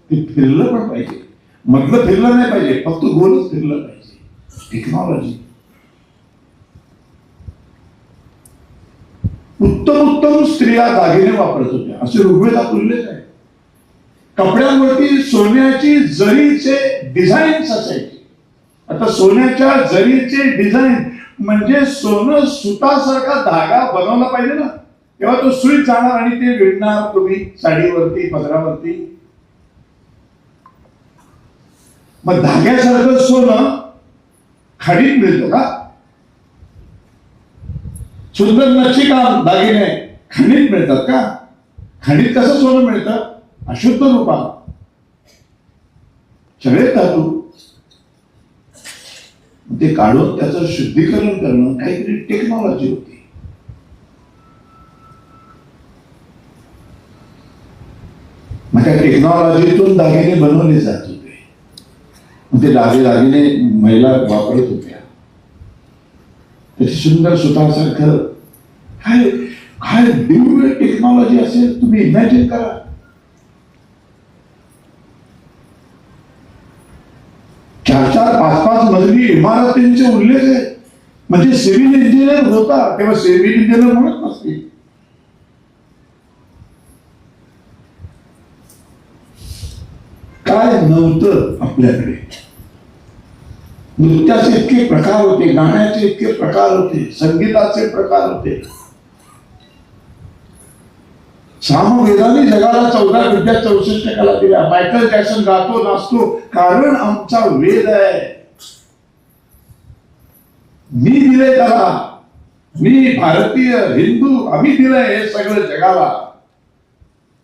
ते फिरलं पण पाहिजे, मधलं फिरलं नाही पाहिजे, फक्त गोलच फिरलं पाहिजे. टेक्नॉलॉजी उत्तम स्त्रिया दागिने वापरत होत्या असे ऋग्वेदात उल्लेख आहे. कपड्यांवरती सोन्याची जरीचे डिझाईन्स असायचे. आता सोन्याच्या जरीचे डिझाईन म्हणजे सोनं सुतासारखा धागा बनवला पाहिजे ना, तेव्हा तो सुईत जाणार आणि ते विणणार तुम्ही साडीवरती पदरावरती. मग धाग्यासारखं सोनं खाडीत मिळतं का? सुंदर नक्षीकाम दागिने खंडित मिळतात का? खंडित कसं सोनं मिळतं? अशुद्ध रूपात सगळे धातू ते काढून त्याचं शुद्धीकरण करणं काहीतरी टेक्नॉलॉजी होती. मग त्या टेक्नॉलॉजीतून दागिने बनवले जात होते. ते दागिने महिला वापरत होत्या. त्याची सुंदर सुतासारखं काय काय दिव्य टेक्नॉलॉजी असेल तुम्ही इमॅजिन करा. चार चार पाच पाच मजली इमारतींचे उल्लेख आहे. म्हणजे सिव्हिल इंजिनियर होता तेव्हा सिव्हिल इंजिनियर म्हणत नसते. काय नव्हतं आपल्याकडे. नृत्याचे इतके प्रकार होते, गाण्याचे इतके प्रकार होते, संगीताचे प्रकार होते. सामवेदाने जगाला 14 विद्या 64 कला दिल्या. मायकल जॅक्सन गातो नाचतो कारण आमचा वेद आहे. मी दिले त्याला. मी भारतीय हिंदू आम्ही दिलंय हे सगळं जगाला.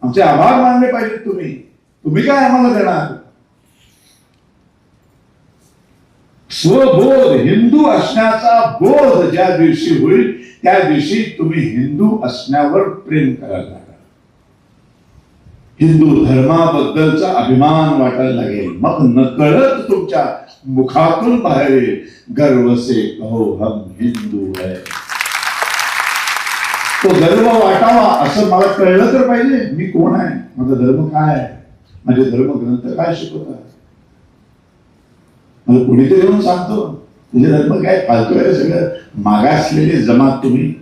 आमचे आभार मानले पाहिजे तुम्ही. तुम्ही काय आम्हाला देणार? स्वबोध हिंदू असण्याचा बोध ज्या दिवशी होईल त्या दिवशी तुम्ही हिंदू असण्यावर प्रेम करायला लागला. हिंदू धर्माबद्दलचा अभिमान वाटायला लागेल. मग नकळत तुमच्या मुखातून बाहेर येईल, गर्व से कहो हम हिंदू है. तो गर्व वाटावा असं मला कळलं तर पाहिजे. मी कोण आहे, माझा धर्म काय आहे, माझे धर्मग्रंथ काय शिकवतात. मला कुणीतरी येऊन सांगतो तुझे धर्म काय फालतू आहे सगळं. मागासलेली जमात तुम्ही.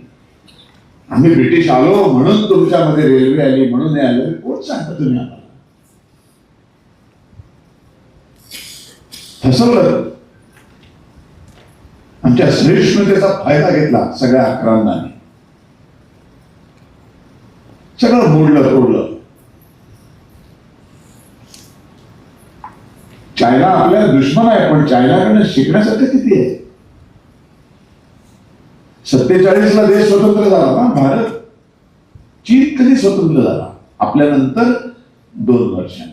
आम्ही ब्रिटिश आलो म्हणून तुमच्यामध्ये रेल्वे आली म्हणून हे आलं. कोण सांगता तुम्ही आम्हाला? फसवलं. आमच्या सहिष्णुतेचा फायदा घेतला सगळ्या आक्रांतांनी. सगळं मोडलं तोडलं. चायना आपल्या दुश्मन आहे पण चायनाकडनं शिकण्यासारखं किती आहे. 47 ला देश स्वतंत्र झाला ना भारत. चीन कधी स्वतंत्र झाला? आपल्यानंतर 2 वर्षांनी.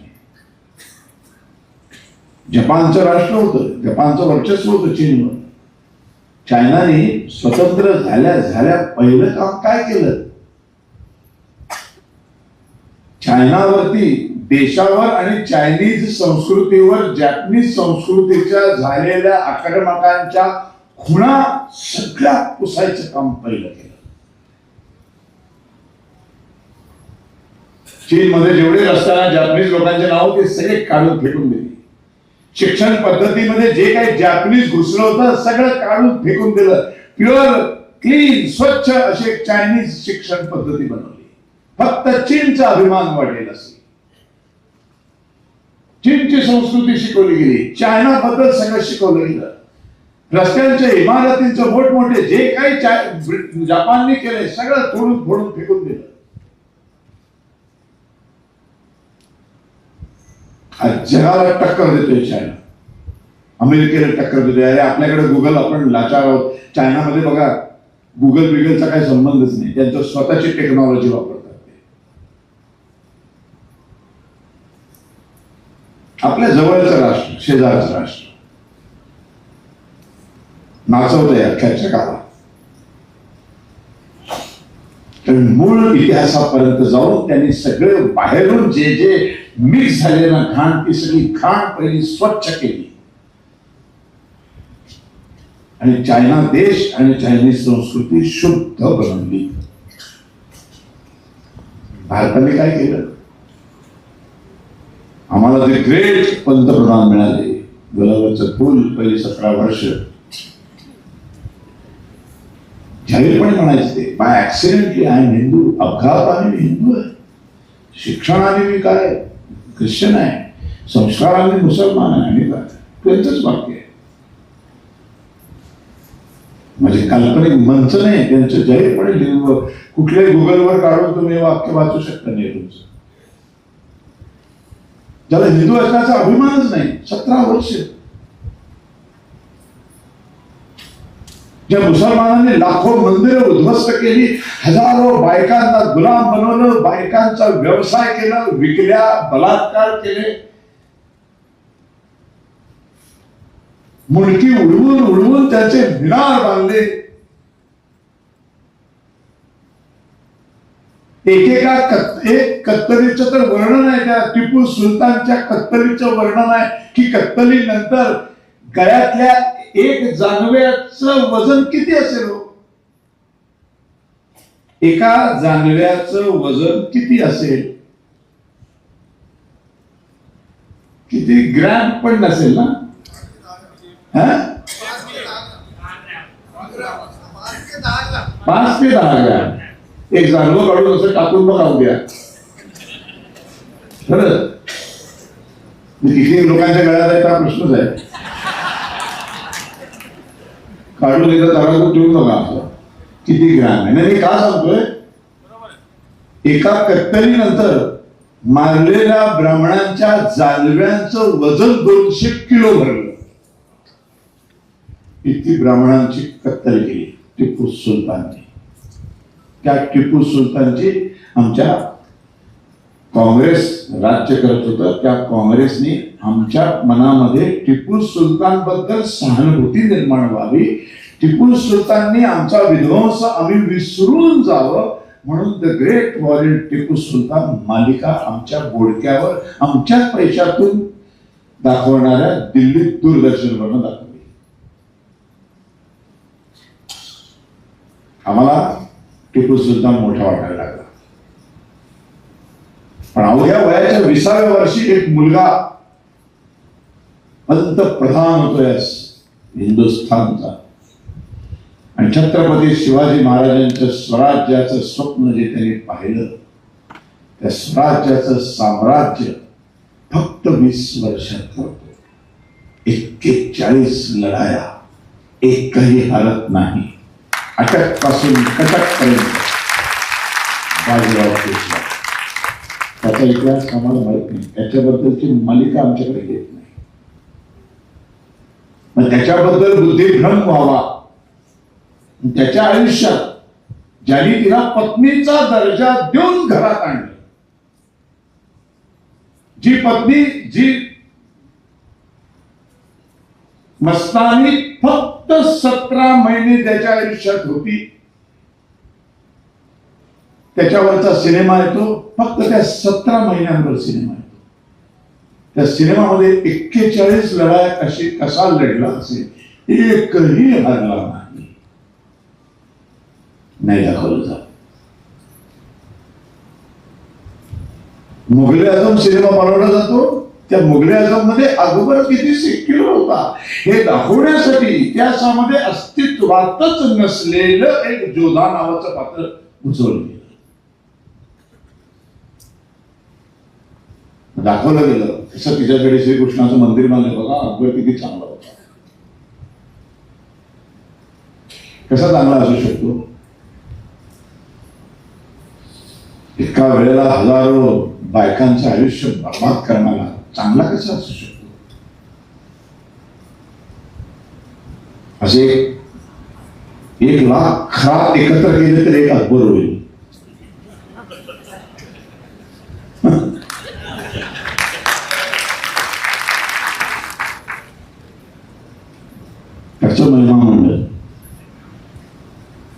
जपानचं राष्ट्र होतं, जपानचं वर्चस्व होतं चीनवर. चायनाने स्वतंत्र झाल्या झाल्या पहिलं काम काय केलं? चायनावरती देशावर आणि चायनीज संस्कृतीवर जॅपनीज संस्कृतीच्या झालेल्या आक्रमकांच्या खुणा सगळ्या पुसायचं काम पहिलं केलं. चीनमध्ये जेवढे असताना जॅपनीज लोकांचे नाव ते सगळे काढून फेकून दिले. शिक्षण पद्धतीमध्ये जे काही जॅपनीज घुसलं होतं सगळं काढून फेकून दिलं. प्युअर क्लीन स्वच्छ अशी एक चायनीज शिक्षण पद्धती बनवली. फक्त चीनचा अभिमान वाटेल असे चीनची संस्कृती शिकवली गेली. चायना बद्दल सगळं शिकवलं गेलं. रस्त्यांच्या इमारतींचं मोठमोठे जे काही जपानने केले सगळं तोडून फोडून फेकून दिलं. जगाला टक्कर देतोय चायना. अमेरिकेला टक्कर देतोय. अरे आपल्याकडे गुगल, आपण लाचार आहोत. चायनामध्ये बघा गुगल बिगलचा काही संबंधच नाही. त्यांचं स्वतःची टेक्नॉलॉजी वापरतात. आपल्या जवळचं राष्ट्र, शेजारचं राष्ट्र नाचवतंय अख्ख्या जगाला. तर मूळ इतिहासापर्यंत जाऊन त्यांनी सगळे बाहेरून जे जे मिक्स झालेलं घाण ती सगळी घाण पहिली स्वच्छ केली. आणि चायना देश आणि चायनीज संस्कृती शुद्ध बनवली. भारताने काय केलं? आम्हाला जे ग्रेट पंतप्रधान मिळाले, गुलाबाचं फुल, पहिली 17 वर्ष जाहीरपणे म्हणायचे ते by accidentally I am Hindu. अपघाताने मी हिंदू आहे. शिक्षणाने मी काय ख्रिश्चन आहे. संस्काराने मुसलमान आहे. आणि काय त्यांचंच वाक्य आहे. म्हणजे काल्पनिक मंच नाही, त्यांचं जाहीरपणे कुठल्याही गुगलवर काढून तुम्ही वाक्य वाचू शकता नेहरूंचं. ज्याला हिंदू असण्याचा अभिमानच नाही. 17 वर्ष ज्या मुसलमानांनी लाखो मंदिरं उद्ध्वस्त केली, हजारो बायकांना गुलाम बनवलं, बायकांचा व्यवसाय केला, विकल्या, बलात्कार केले, मुंडकी उडवून उडवून त्याचे मिनार बांधले. एक कत्तलीचं तर वर्णन आहे, त्या टिपू सुलतानच्या कत्तलीचं वर्णन आहे की कत्तलीनंतर गळ्यातल्या एक जानव्याचं वजन किती असेल हो? एका जानव्याचं वजन किती असेल? किती ग्रॅम पण नसेल ना? 5 ते 10 ग्रॅम. एक जानवं काढून असं टाकून बघा उद्या. खरं किती लोकांच्या गळ्यात आहे हा प्रश्नच आहे. काढून एकदा तराजून ठेवून बघा आपलं किती ग्रॅम आहे. नाही, मी का सांगतोय, एका कत्तलीनंतर मारलेल्या ब्राह्मणांच्या जानव्यांचं वजन 200 किलो भरलं. इतकी ब्राह्मणांची कत्तल केली टिपू सुलतानने. त्या टिपू सुलतानची आमच्या काँग्रेस राज्य करत होतं, त्या काँग्रेसने आमच्या मनामध्ये टिपू सुलतान बद्दल सहानुभूती निर्माण व्हावी, टिपू सुलतानने आमचा विध्वंस आम्ही विसरून जावं म्हणून the great warrior Tipu Sultan मालिका आमच्या बोडक्यावर आमच्याच पैशातून दाखवणाऱ्या दिल्ली दूरदर्शनवरनं दाखवली. आम्हाला टिपू सुलतान मोठा वाटायला लागला. पण अवघ्या वयाच्या 20व्या वर्षी एक मुलगा पंतप्रधान होतोय हिंदुस्थानचा, आणि छत्रपती शिवाजी महाराजांच्या स्वराज्याचं स्वप्न जे त्यांनी पाहिलं, त्या स्वराज्याचं साम्राज्य फक्त 20 वर्षात होतं. 41 लढाया, एकही हरत नाही. अटक पासून कटकपर्यंत बाजीराव पेशवा. त्याचा इतिहास आम्हाला माहित नाही, त्याच्याबद्दलची मालिका आमच्याकडे येत नाही. मग त्याच्याबद्दल बुद्धिभ्रम व्हावा. त्याच्या आयुष्यात ज्यांनी तिला पत्नीचा दर्जा देऊन घरात आणलं, जी पत्नी जी मस्तानी फक्त 17 महिने त्याच्या आयुष्यात होती, त्याच्यावरचा सिनेमा येतो. फक्त त्या 17 महिन्यांवर सिनेमा येतो. त्या सिनेमामध्ये 41 लढाया कसा लढला असेल, एकही हरला नाही दाखवलं जात. मुघल आझम सिनेमा बनवला जातो, त्या मुघल आझम मध्ये अकबर किती सेक्युलर होता हे दाखवण्यासाठी त्यामध्ये अस्तित्वातच नसलेलं एक जोधा नावाचं पात्र उचललं गेलं, दाखवलं गेलं. तसं तिच्याकडे श्रीकृष्णाचं मंदिर बांधलं बघा, अकबर किती चांगला होता. कसा चांगला असू शकतो? एका वेळेला हजारो बायकांचं आयुष्य बर्बाद करणारा चांगला कसा असू शकतो? असे 1 लाख खराब एकत्र केले तर एक अकबर होईल. त्याचं महिमा मंडळ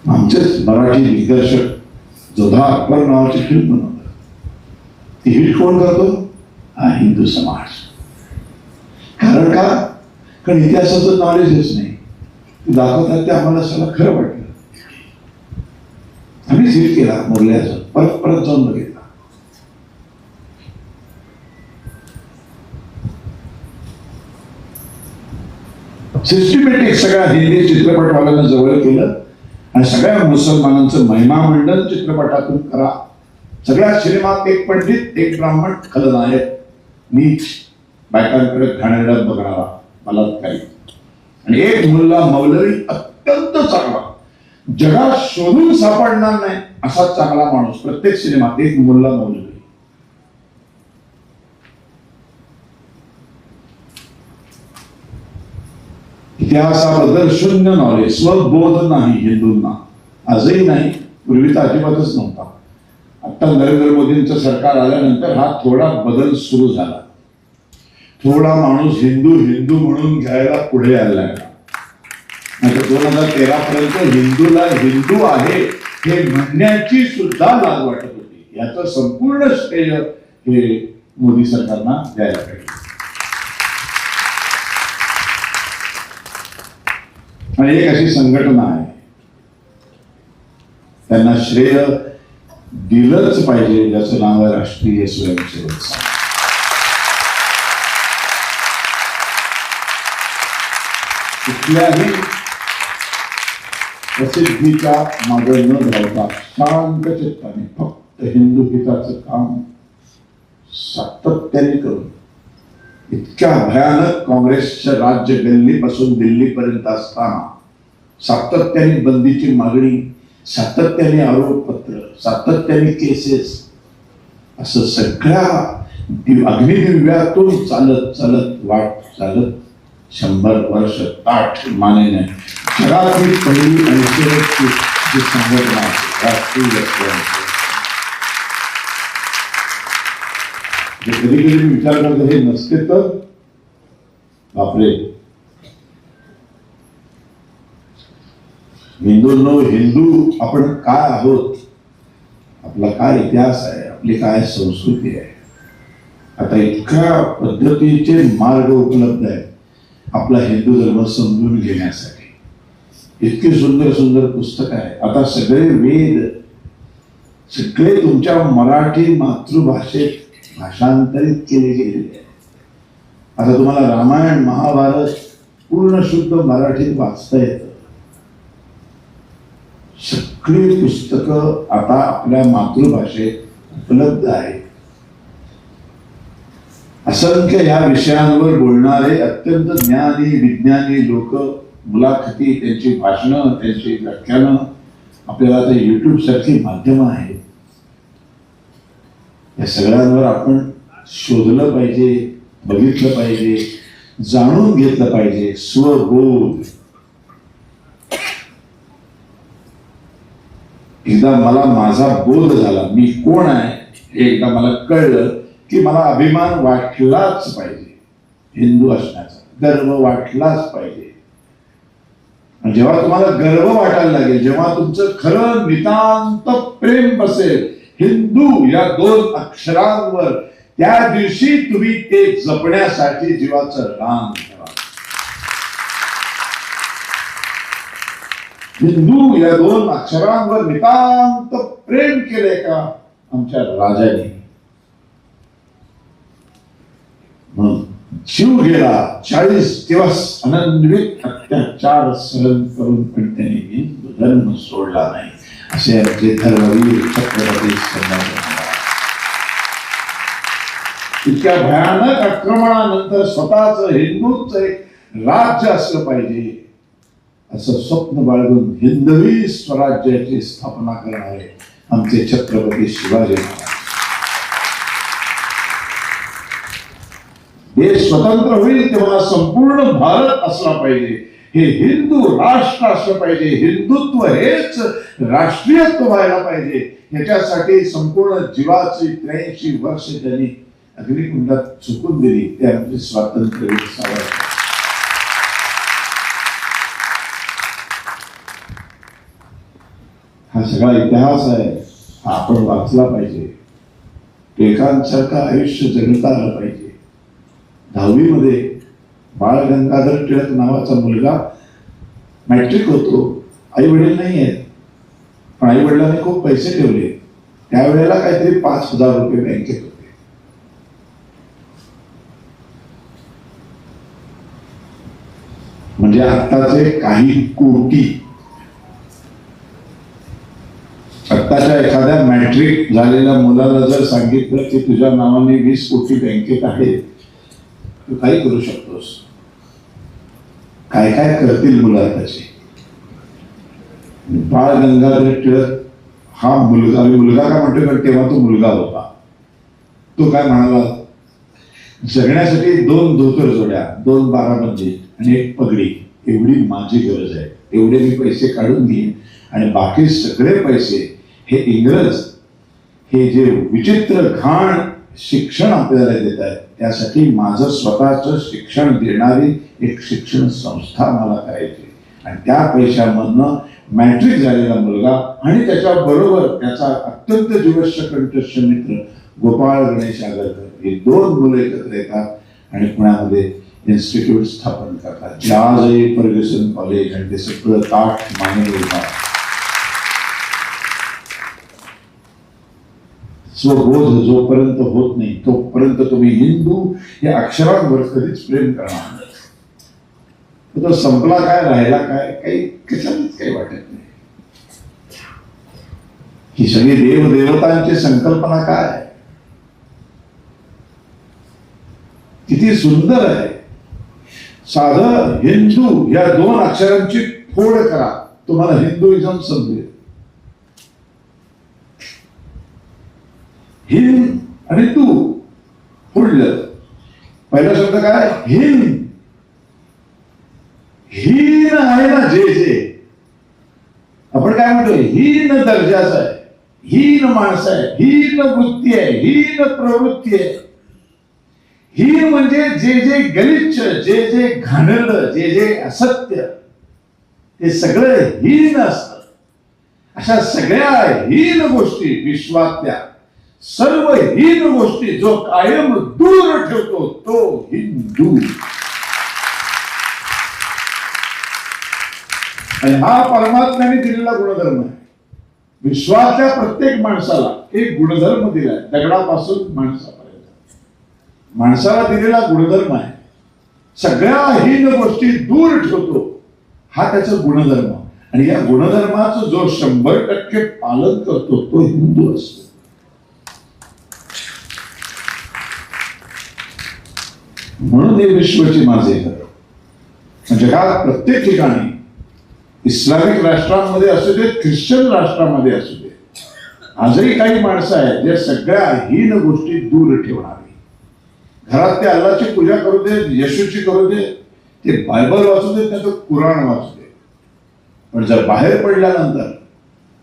आमचेच मराठी दिग्दर्शक जोधा अकबर नावाची फिल्म बनवतात. ती हिट कोण करतो? हा हिंदू समाज. कारण का? कारण इतिहासाचं नॉलेजच नाही. दाखवतात ते आम्हाला सगळं खरं वाटलं. आम्हीच हिट केला मुरल्याचं, परत परत जाऊन बघितला. सिस्टमॅटिक सगळ्या हिंदी चित्रपटवाल्यांना जवळ केलं आणि सगळ्या मुसलमानांचं महिमा मंडळ चित्रपटातून करा. सगळ्या सिनेमात एक पंडित, एक ब्राह्मण, खलनायक, नीच, बायकांकडे घाणेरडा बघणारा बलात्कारी, आणि एक मुल्ला मौलवी अत्यंत चांगला, जगात शोधून सापडणार नाही असा चांगला माणूस प्रत्येक सिनेमात एक मुल्ला मौलवी. इतिहासाबद्दल शून्य नॉलेज, स्वबोध नाही हिंदूंना, आजही नाही, पूर्वी तर अजिबातच नव्हता. आता नरेंद्र मोदींचं सरकार आल्यानंतर हा थोडा बदल सुरू झाला. थोडा माणूस हिंदू हिंदू म्हणून घ्यायला पुढे आला. आता 2013 पर्यंत हिंदूला हिंदू आहे हे म्हणण्याची सुद्धा लाज वाटत होती. याचं संपूर्ण श्रेय हे मोदी सरकारना द्यायला पाहिजे. आणि एक अशी संघटना आहे, त्यांना श्रेय दिलंच पाहिजे, ज्याचं नाव आहे राष्ट्रीय स्वयंसेवक संघ. कुठल्याही प्रसिद्धीच्या मागे न धावता शांत चित्ताने फक्त हिंदू हिताचं काम सातत्याने करून, इतक्या भयानक काँग्रेसच्या राज्य गल्लीपासून दिल्लीपर्यंत असताना सातत्याने बंदीची मागणी, सातत्याने आरोपपत्र, सातत्याने केसेस, असं सगळ्या अग्निदिव्यातून चालत चालत वाट चालत 100 वर्ष ताठ मानेने जगातली पहिली आणि शेवटची जी संघटना आहे राष्ट्रीय स्वयंसेवक. कधी कधी विचार करतो हे नसते तर बापरे. हिंदूंनो, हिंदू आपण काय आहोत, आपला काय इतिहास आहे, आपली काय संस्कृती आहे. आता इतक्या पद्धतीचे मार्ग उपलब्ध आहेत आपला हिंदू धर्म समजून घेण्यासाठी. इतकी सुंदर सुंदर पुस्तक आहे. आता सगळे वेद सगळे तुमच्या मराठी मातृभाषेत भाषांतरित केले गेलेले आहे. आता तुम्हाला रामायण महाभारत पूर्ण शुद्ध मराठीत वाचता येतं. सगळी पुस्तकं आता आपल्या मातृभाषेत उपलब्ध आहेत. असंख्य या विषयांवर बोलणारे अत्यंत ज्ञानी विज्ञानी लोक, मुलाखती, त्यांची भाषणं, त्यांची व्याख्यानं आपल्याला आता युट्यूब सारखी माध्यमं आहेत. या सगळ्यांवर आपण शोधलं पाहिजे, बघितलं पाहिजे, जाणून घेतलं पाहिजे. स्वबोध. एकदा मला माझा बोध झाला, मी कोण आहे हे एकदा मला कळलं की मला अभिमान वाटलाच पाहिजे, हिंदू असण्याचा गर्व वाटलाच पाहिजे. जेव्हा तुम्हाला गर्व वाटायला लागेल, जेव्हा तुमचं खरं नितांत प्रेम बसेल हिंदू या 2 अक्षरांवर, त्या दिवशी तुम्ही ते जपण्यासाठी जीवाचं रान करा. हिंदू या 2 अक्षरांवर नितांत प्रेम केले का आमच्या राजाने. जीव गेला 40 दिवस अनन्वित अत्याचार सहन करून पण त्यांनी हिंदू धर्म सोडला नाही, असे आमचे धर्मवीर छत्रपती संभाजी महाराज. इतक्या भयानक आक्रमणानंतर स्वतःच हिंदूच एक राज्य असलं पाहिजे असं स्वप्न बाळगून हिंदवी स्वराज्याची स्थापना करणारे आमचे छत्रपती शिवाजी महाराज. देश स्वतंत्र होईल तेव्हा संपूर्ण भारत असला पाहिजे, हे हिंदू राष्ट्र असलं पाहिजे, हिंदुत्व हेच राष्ट्रीयत्व व्हायला पाहिजे. याच्यासाठी संपूर्ण जीवाची 83 वर्ष त्यांनी अग्निकुंडात चुकून दिली. ते आमचे स्वातंत्र्यवीर सावरकर. हा सगळा इतिहास आहे, हा आपण वाचला पाहिजे. टिळकांसारखं आयुष्य जगता आलं पाहिजे. 10वी मध्ये बाळ गंगाधर टिळक नावाचा मुलगा मॅट्रिक होतो. आई वडील नाही आहेत, पण आई वडिलांनी खूप पैसे ठेवले. त्यावेळेला काहीतरी 5,000 रुपये बँकेत होते. म्हणजे आत्ताचे काही कोटी. आत्ताच्या एखाद्या मॅट्रिक झालेल्या मुलाला जर सांगितलं की तुझ्या नावाने 20 कोटी बँकेत आहेत, तू काही करू शकतोस. काय काय करतील मुलं आताचे. बाळ गंगाधर टिळक हा मुलगा, मुलगा का म्हणतो कारण तेव्हा तो मुलगा होता, तो काय म्हणाला, जगण्यासाठी 2 धोतर जोड्या, 2 बाराबंदी आणि 1 पगडी एवढी माझी गरज आहे, एवढे मी पैसे काढून घेईन आणि बाकी सगळे पैसे हे इंग्रज हे जे विचित्र घाण शिक्षण आपल्याला देत आहेत त्यासाठी माझं स्वतःचं शिक्षण देणारी एक शिक्षण संस्था मला करायची आणि त्या पैशामधनं मॅट्रिक झालेला मुलगा आणि त्याच्या बरोबर त्याचा अत्यंत जीवश्य कंठस्थ मित्र गोपाळ गणेश आगरकर हे 2 मुलं एकत्र येतात आणि पुण्यामध्ये इन्स्टिट्यूट स्थापन करतात, जे आजही फर्ग्युसन कॉलेज आणि ते सगळं ताठ मानले होतात. स्वबोध जोपर्यंत होत नाही तोपर्यंत तुम्ही हिंदू या अक्षरांवर कधीच प्रेम करणार नाही. तो संपला काय, राहिला काय, काही कशानेच काही वाटत नाही. ही सगळी देवदेवतांची संकल्पना काय आहे, किती सुंदर आहे. साधं हिंदू या 2 अक्षरांची फोड करा, तुम्हाला हिंदुइझम समजेल. हिंद आणि तू फोडलं, पहिला शब्द काय, हिंद. हीन आहे ना, जे आपण काय म्हणतो, हीन दर्जाचं आहे, हीन माणसं आहे, हीन वृत्ती आहे, हीन प्रवृत्ती आहे. हीन म्हणजे जे गलिच्छ, जे घाणेरडं, जे असत्य, ते सगळं हीन असतं. अशा सगळ्या हीन गोष्टी, विश्वातल्या सर्व हीन गोष्टी जो कायम दूर ठेवतो तो हिंदू. आणि हा परमात्म्याने दिलेला गुणधर्म आहे. विश्वातल्या प्रत्येक माणसाला एक गुणधर्म दिलाय, दगडापासून माणसापर्यंत माणसाला दिलेला गुणधर्म आहे. सगळ्या हीन गोष्टी दूर ठेवतो हा त्याचा गुणधर्म. आणि या गुणधर्माचं जो 100% पालन करतो तो हिंदू असतो. म्हणून हे विश्वची माझे घर. जगात प्रत्येक ठिकाणी इस्लामिक राष्ट्रांमध्ये असू दे, ख्रिश्चन राष्ट्रामध्ये असू दे, आजही काही माणसं आहेत जे सगळ्या हीन गोष्टी दूर ठेवणारी. घरात ते अल्लाची पूजा करू दे, येशूची करू दे, ते बायबल वाचू दे, त्याचं कुराण वाचू दे, पण जर बाहेर पडल्यानंतर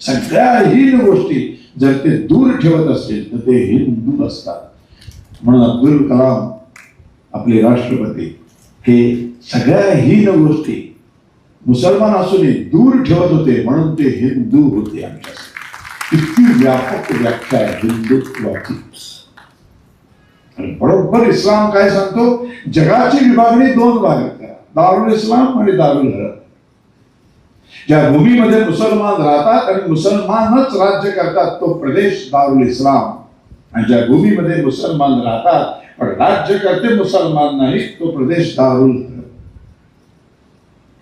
सगळ्या हीन गोष्टी जर ते दूर ठेवत असतील तर ते हिंदू असतात. म्हणून अब्दुल कलाम आपले राष्ट्रपती हे सगळ्या हीन गोष्टी मुसलमान असूनही दूर ठेवत होते, म्हणून ते हिंदू होते. आमच्यासाठी इतकी व्यापक व्याख्या आहे हिंदुत्वाची. आणि बरोबर इस्लाम काय सांगतो, जगाची विभागणी 2 भागात करा, दारुल इस्लाम आणि दारुल हरब. ज्या भूमीमध्ये मुसलमान राहतात आणि मुसलमानच राज्य करतात तो प्रदेश दारुल इस्लाम, आणि ज्या भूमीमध्ये मुसलमान राहतात पण राज्य करते मुसलमान नाही तो प्रदेश दारुल हरब.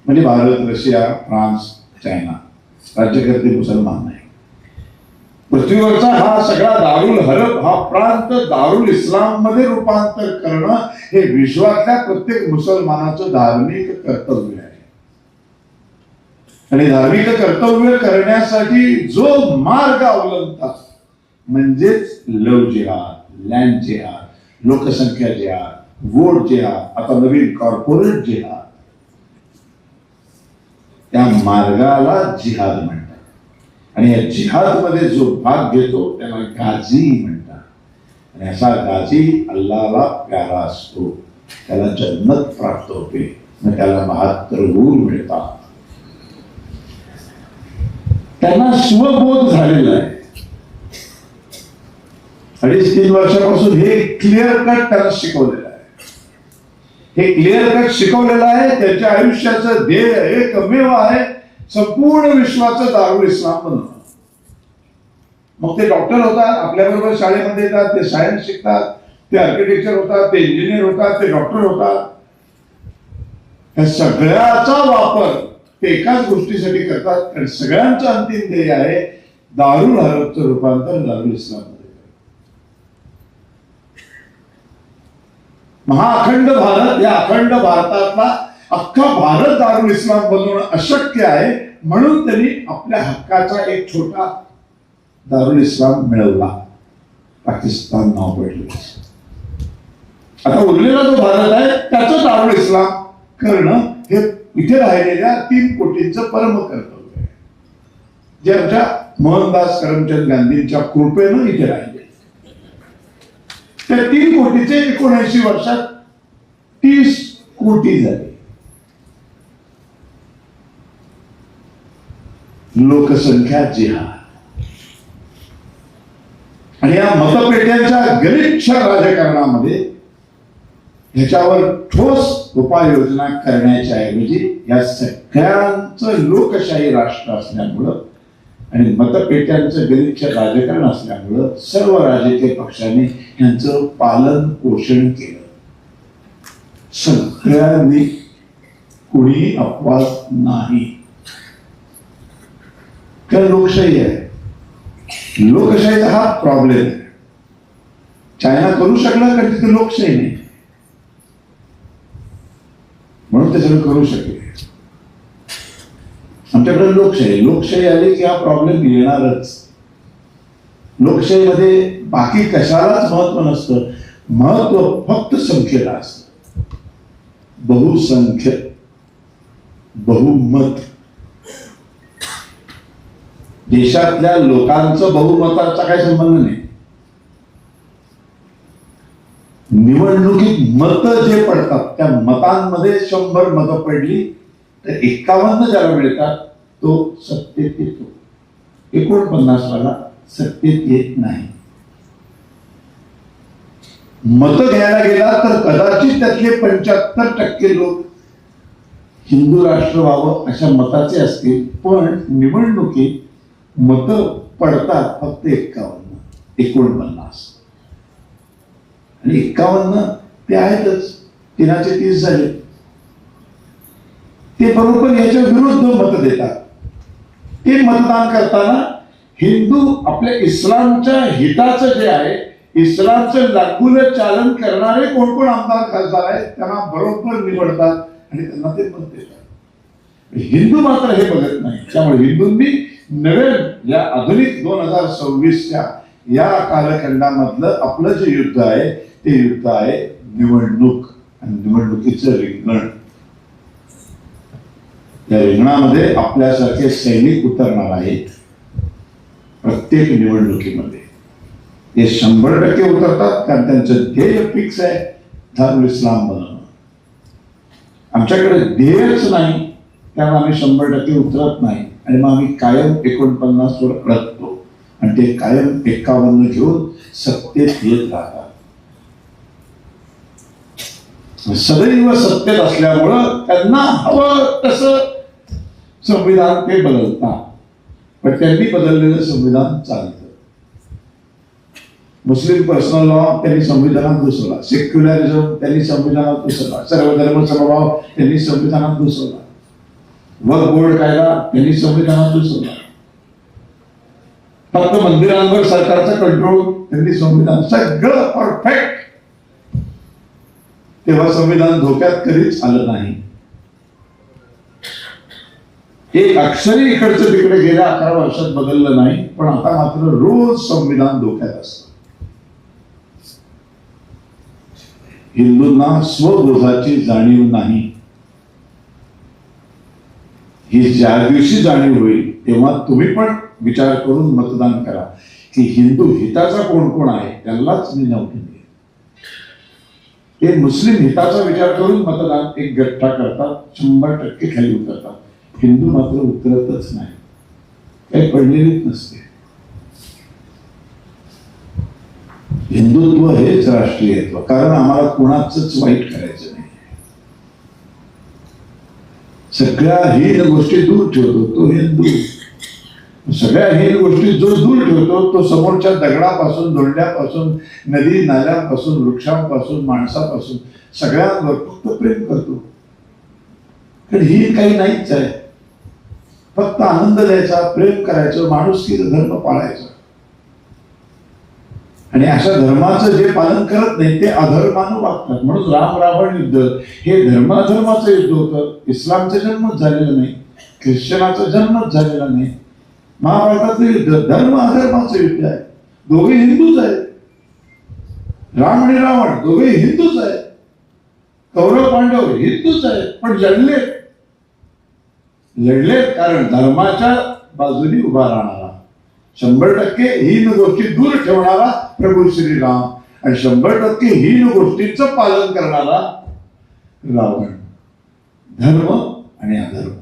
म्हणजे भारत, रशिया, फ्रान्स, चायना राज्य करते मुसलमान नाही. पृथ्वीवरचा हा सगळा दारुल हरब हा प्रांत दारुल इस्लाम मध्ये रूपांतर करणं हे विश्वातल्या प्रत्येक मुसलमानाचं धार्मिक कर्तव्य आहे. आणि धार्मिक कर्तव्य करण्यासाठी जो मार्ग अवलंबतात म्हणजेच लव जिहाद, लँड जिहाद, लोकसंख्या जिहाद, वोट जिहाद, आता नवीन कॉर्पोरेट जिहाद, त्या मार्गाला जिहाद म्हणतात. आणि या जिहाद मध्ये जो भाग घेतो त्याला गाझी म्हणतात. आणि असा गाझी अल्लाहला प्यारा असतो, त्याला जन्नत प्राप्त होते, मग त्याला 72 हूर मिळतात. त्यांना स्वबोध झालेला आहे. 2.5-3 वर्षापासून हे क्लिअर कट त्यांना शिकवलेलं आहे. हे क्लिअर कट शिकवलेलं आहे. त्यांच्या आयुष्याचं ध्येय एकमेव आहे, संपूर्ण विश्वाचं दारुल इस्लाम बनवणं. मग ते डॉक्टर होतात, आपल्याबरोबर शाळेमध्ये येतात, ते सायन्स शिकतात, ते आर्किटेक्चर होतात, ते इंजिनियर होतात, ते डॉक्टर होतात. या सगळ्याचा वापर ते एकाच गोष्टीसाठी करतात, कारण सगळ्यांचं अंतिम ध्येय आहे दारुल हरबचं रूपांतर दारुल इस्लाम. महाअखंड भारत, या अखंड भारतातला अख्खा भारत दारुल इस्लाम बनवणं अशक्य आहे, म्हणून त्यांनी आपल्या हक्काचा एक छोटा दारुल इस्लाम मिळवला, पाकिस्तान नाव पडलं. आता उरलेला जो भारत आहे त्याचं दारुल इस्लाम करणं हे इथे राहिलेल्या 3 कोटींचं परम कर्तव्य आहे, जे आमच्या मोहनदास करमचंद गांधींच्या कृपेनं इथे राहिले. त्या 3 कोटीचे 79 वर्षात 30 कोटी झाले. लोकसंख्या जिहाद आणि या मतपेट्यांच्या गलिच्छ राजकारणामध्ये ह्याच्यावर ठोस उपाययोजना करण्याच्या ऐवजी या सगळ्यांचं लोकशाही राष्ट्र असल्यामुळं आणि मतपेट्यांचं गलिच्छ राजकारण असल्यामुळं सर्व राजकीय पक्षांनी यांचं पालन पोषण केलं. सगळ्यांनी, कुणी अपवाद नाही. कारण लोकशाही आहे. लोकशाहीचा हा प्रॉब्लेम आहे. चायना करू शकला कारण तिथे लोकशाही नाही, म्हणून ते सगळं करू शकले. आमच्याकडे लोकशाही आली की हा प्रॉब्लेम येणारच. लोकशाहीमध्ये बाकी कशालाच महत्व नसतं, महत्व फक्त संख्येला असतं. बहुसंख्य, बहुमत. देशातल्या लोकांचं बहुमताचा काही संबंध नाही. निवडणुकीत मत जे पडतात त्या मतांमध्ये 100 मतं पडली तर 51 ज्याला मिळतात तो सत्तेत येतो, 49 सत्तेत येत नाही. मत घ्यायला गेला तर कदाचित त्यातले 75% लोक हिंदू राष्ट्र व्हावं अशा मताचे असतील, पण निवडणुकीत मत पडतात फक्त 49. आणि 51 ते आहेतच, 330 झाले. ते बरोबर याच्या विरुद्ध मत देतात. ते मतदान करताना हिंदू आपल्या इस्लामच्या हिताचं जे आहे, इस्लामचं लागून चालन करणारे कोण कोण आमदार खासदार आहेत त्यांना बरोबर निवडतात आणि त्यांना ते मत देतात. हिंदू मात्र हे बघत नाही. त्यामुळे हिंदूंनी नव्या या आधुनिक 2026च्या या कालखंडामधलं आपलं जे युद्ध आहे ते युद्ध आहे निवडणूक आणि निवडणुकीचं रिंगण. या रिंगणामध्ये आपल्यासारखे सैनिक उतरणार आहेत. प्रत्येक निवडणुकीमध्ये ते 100% उतरतात कारण त्यांचं ध्येय फिक्स आहे, दारुल इस्लाम बनवणं. आमच्याकडे ध्येयच नाही त्यामुळे आम्ही 100% उतरत नाही आणि मग आम्ही कायम 49 वर अडकतो आणि ते कायम 51 घेऊन सत्तेत येत राहतात. सदैव सत्तेत असल्यामुळं त्यांना हवं तसं संविधान ते बदलतात, पण त्यांनी बदललेलं संविधान चालतं. मुस्लिम पर्सनल लॉ त्यांनी संविधानात घुसवला, सेक्युलरिझम त्यांनी संविधानात घुसवला, सर्वधर्म समभाव त्यांनी संविधानात घुसवला, वक्फ बोर्ड कायदा त्यांनी संविधानात घुसवला, फक्त मंदिरांवर सरकारचा कंट्रोल त्यांनी संविधान, सगळं परफेक्ट. तेव्हा संविधान धोक्यात कधीच आलं नाही. एक अक्षरी इकडचं तिकडे गेल्या 11 वर्षात बदललं नाही, पण आता मात्र रोज संविधान धोक्यात असतं. हिंदूंना स्वबोधाची जाणीव नाही. ही ज्या दिवशी जाणीव होईल तेव्हा तुम्ही पण विचार करून मतदान करा की हिंदू हिताचा कोण कोण आहे, त्यालाच मी निवडून देईन. हे मुस्लिम हिताचा विचार करून मतदान एक गठ्ठा करतात, 100% खाली उतरतात. हिंदू मात्र उतरतच नाही, काही पडलेलीच नसते. हिंदुत्व हेच राष्ट्रीयत्व, कारण आम्हाला कोणाचंच वाईट करायचं नाही. सगळ्या हीन गोष्टी दूर ठेवतो तो हिंदू. सगळ्या हीन गोष्टी जो दूर ठेवतो तो समोरच्या दगडापासून, दोंड्यापासून, नदी नाल्यापासून, वृक्षांपासून, माणसापासून सगळ्यांवर फक्त प्रेम करतो. कारण ही काही नाहीच आहे. फक्त आनंद द्यायचा, प्रेम करायचं, माणुसकीचा धर्म पाळायचा. आणि अशा धर्माचं जे पालन करत नाही ते अधर्मानं वागतात. म्हणून राम रावण युद्ध हे धर्माधर्माचं युद्ध होतं, इस्लामचा जन्मच झालेला नाही. ख्रिश्चनाचा जन्मच झालेला नाही. महाभारतातील धर्म अधर्माचं युद्ध आहे. दोघे हिंदूच आहेत. राम आणि रावण दोघे हिंदूच आहेत. कौरव पांडव हिंदूच आहेत, पण लढले कारण धर्माच्या बाजूने उभा राहणारा, 100% हीन गोष्टी दूर ठेवणारा प्रभू श्रीराम आणि 100% हीन गोष्टींचं पालन करणारा रावण. धर्म आणि अधर्म,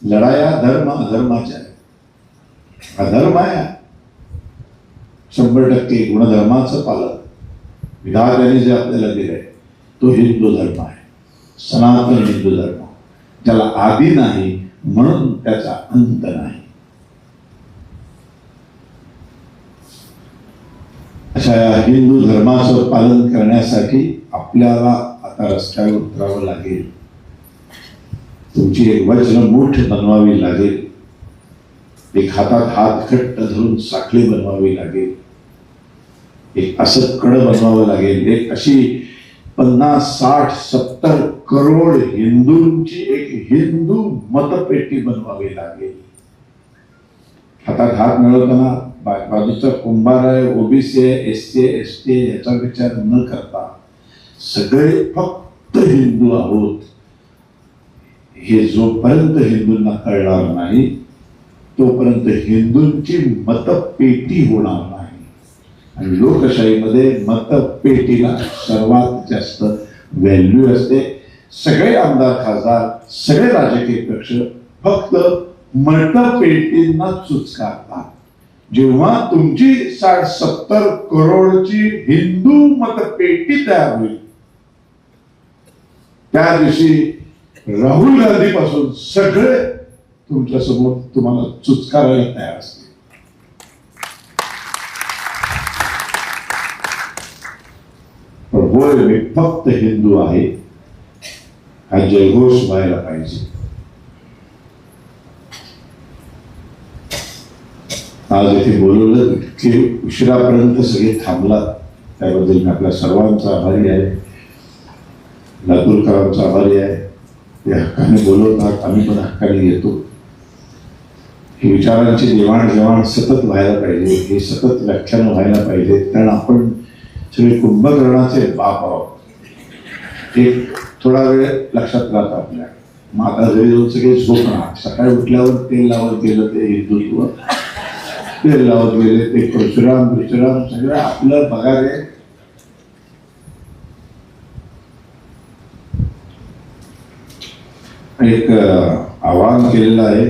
लढाया धर्म अधर्माच्या आहेत. अधर्म आहे 100% गुणधर्माचं पालन विधात्याने जे आपल्याला दिलंय तो हिंदू धर्म आहे, सनातन हिंदू धर्म, ज्याला आदी नाही म्हणून त्याचा अंत नाही. अशा या हिंदू धर्माचं पालन करण्यासाठी आपल्याला आता रस्त्यावर उतरावं लागेल. तुमची एक वज्रमूठ बनवावी लागेल. एक हातात हात घट्ट धरून साखळी बनवावी लागेल. एक असं कड बनवावं लागेल. एक अशी 50, 60, 70 करोड हिंदूंची एक हिंदू मतपेटी बनवावी लागेल. हातात हात मिळवताना बाजूचा कुंभार आहे, ओबीसी आहे, एससी आहे, एसटी आहे याचा विचार न करता सगळे फक्त हिंदू आहोत हे जोपर्यंत हिंदूंना कळणार नाही तोपर्यंत हिंदूंची मतपेटी होणार नाही. आणि लोकशाहीमध्ये मतपेटीला सर्वात जास्त व्हॅल्यू असते. सगळे आमदार खासदार सगळे राजकीय पक्ष फक्त मतपेटींना चुचकारतात. जेव्हा तुमची 60-70 करोडची हिंदू मतपेटी तयार होईल त्या दिवशी राहुल गांधी पासून सगळे तुमच्या समोर तुम्हाला चुचकारायला तयार असतील. पण होय मी फक्त हिंदू आहे हा जयघोष व्हायला पाहिजे. आज इथे बोलवलं की उशिरापर्यंत सगळे थांबला त्याबद्दल मी आपल्या सर्वांचा आभारी आहे. लातूरकरांचा आभारी आहे. ते हक्काने बोलवतात, आम्ही पण हक्काने येतो. ही विचारांची देवाणघेवाण सतत व्हायला पाहिजे. हे सतत व्याख्यान व्हायला पाहिजे. कारण आपण सगळे कुंभकर्णाचे बाप आहोत. एक थोडा वेळ लक्षात राहतं आपल्या. मग आता घरी जाऊन सगळे झोपणार. सकाळी उठल्यावर तेल लावत गेलं ते हिंदुत्व, तेल लावत गेले ते परशुराम सगळं आपलं पगार आहे. एक आवाहन केलेलं आहे.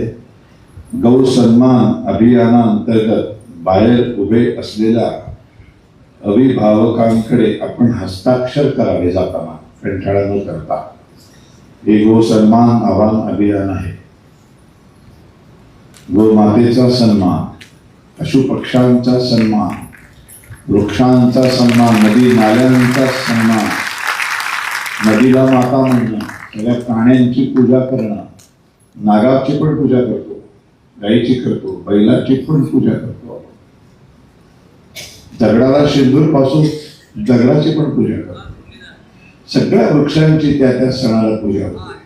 गौ सन्मान अभियानाअंतर्गत बाहेर उभे असलेल्या अभिभावकांकडे आपण हस्ताक्षर करावे जाताना कंटाळा न करता. हे गो सन्मान आवाहन अभियान आहे. गोमातेचा सन्मान, पशुपक्ष्यांचा सन्मान, वृक्षांचा सन्मान, नदी नाल्यांचा सन्मान, नदीला माता म्हणणं, सगळ्या प्राण्यांची पूजा करणं, नागाची पण पूजा करतो, गाईची करतो, बैलाची पण पूजा करतो, दगडाला शेंदूर पासून दगडाची पण पूजा करतो. सगळ्या वृक्षांची त्या त्या सणाला पूजा होते.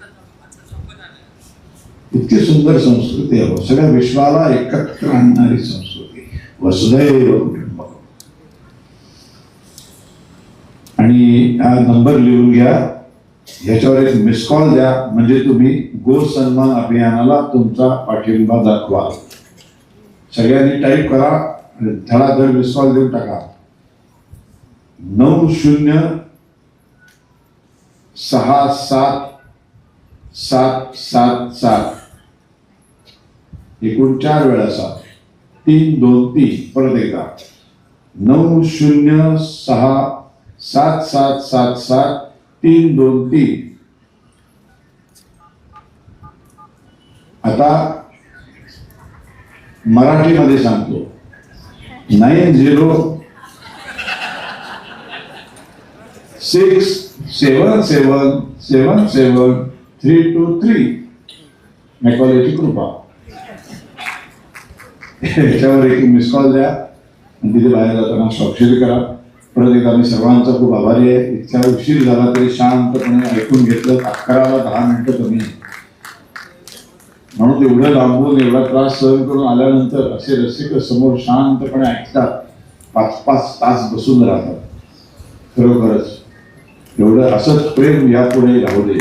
इतकी सुंदर संस्कृती आहे. सगळ्या विश्वाला एकत्र आणणारी संस्कृती वसुधैव कुटुंबकम. आणि हा नंबर लिहून घ्या. ह्याच्यावर एक मिस कॉल द्या म्हणजे तुम्ही गो सन्मान अभियानाला तुमचा पाठिंबा दाखवा. सगळ्यांनी टाईप करा, धडाधड मिस कॉल देऊन टाका. 906777 एकूण 4 वेळा 7 3 2 3 परत एकदा 906777 3 2 3. आता मराठीमध्ये सांगतो. 9067777323 मेकॉलेची कृपा. याच्यावर एक मिस कॉल द्या आणि तिथे बाहेर जाताना स्वाक्षरी करा. परत एकदा मी सर्वांचा खूप आभारी आहे. इतक्या उशीर झाला तरी शांतपणे ऐकून घेतलं. 11ला 10 मिनिटं कमी. म्हणून एवढं लांबून एवढा त्रास सहन करून आल्यानंतर असे रसिक समोर शांतपणे ऐकतात, 5-5 तास बसून राहतात. खरोखरच एवढं असंच प्रेम यापुढे राहू दे.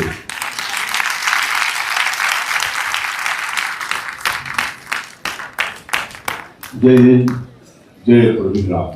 जय हिंद, जय प्रवीण राव.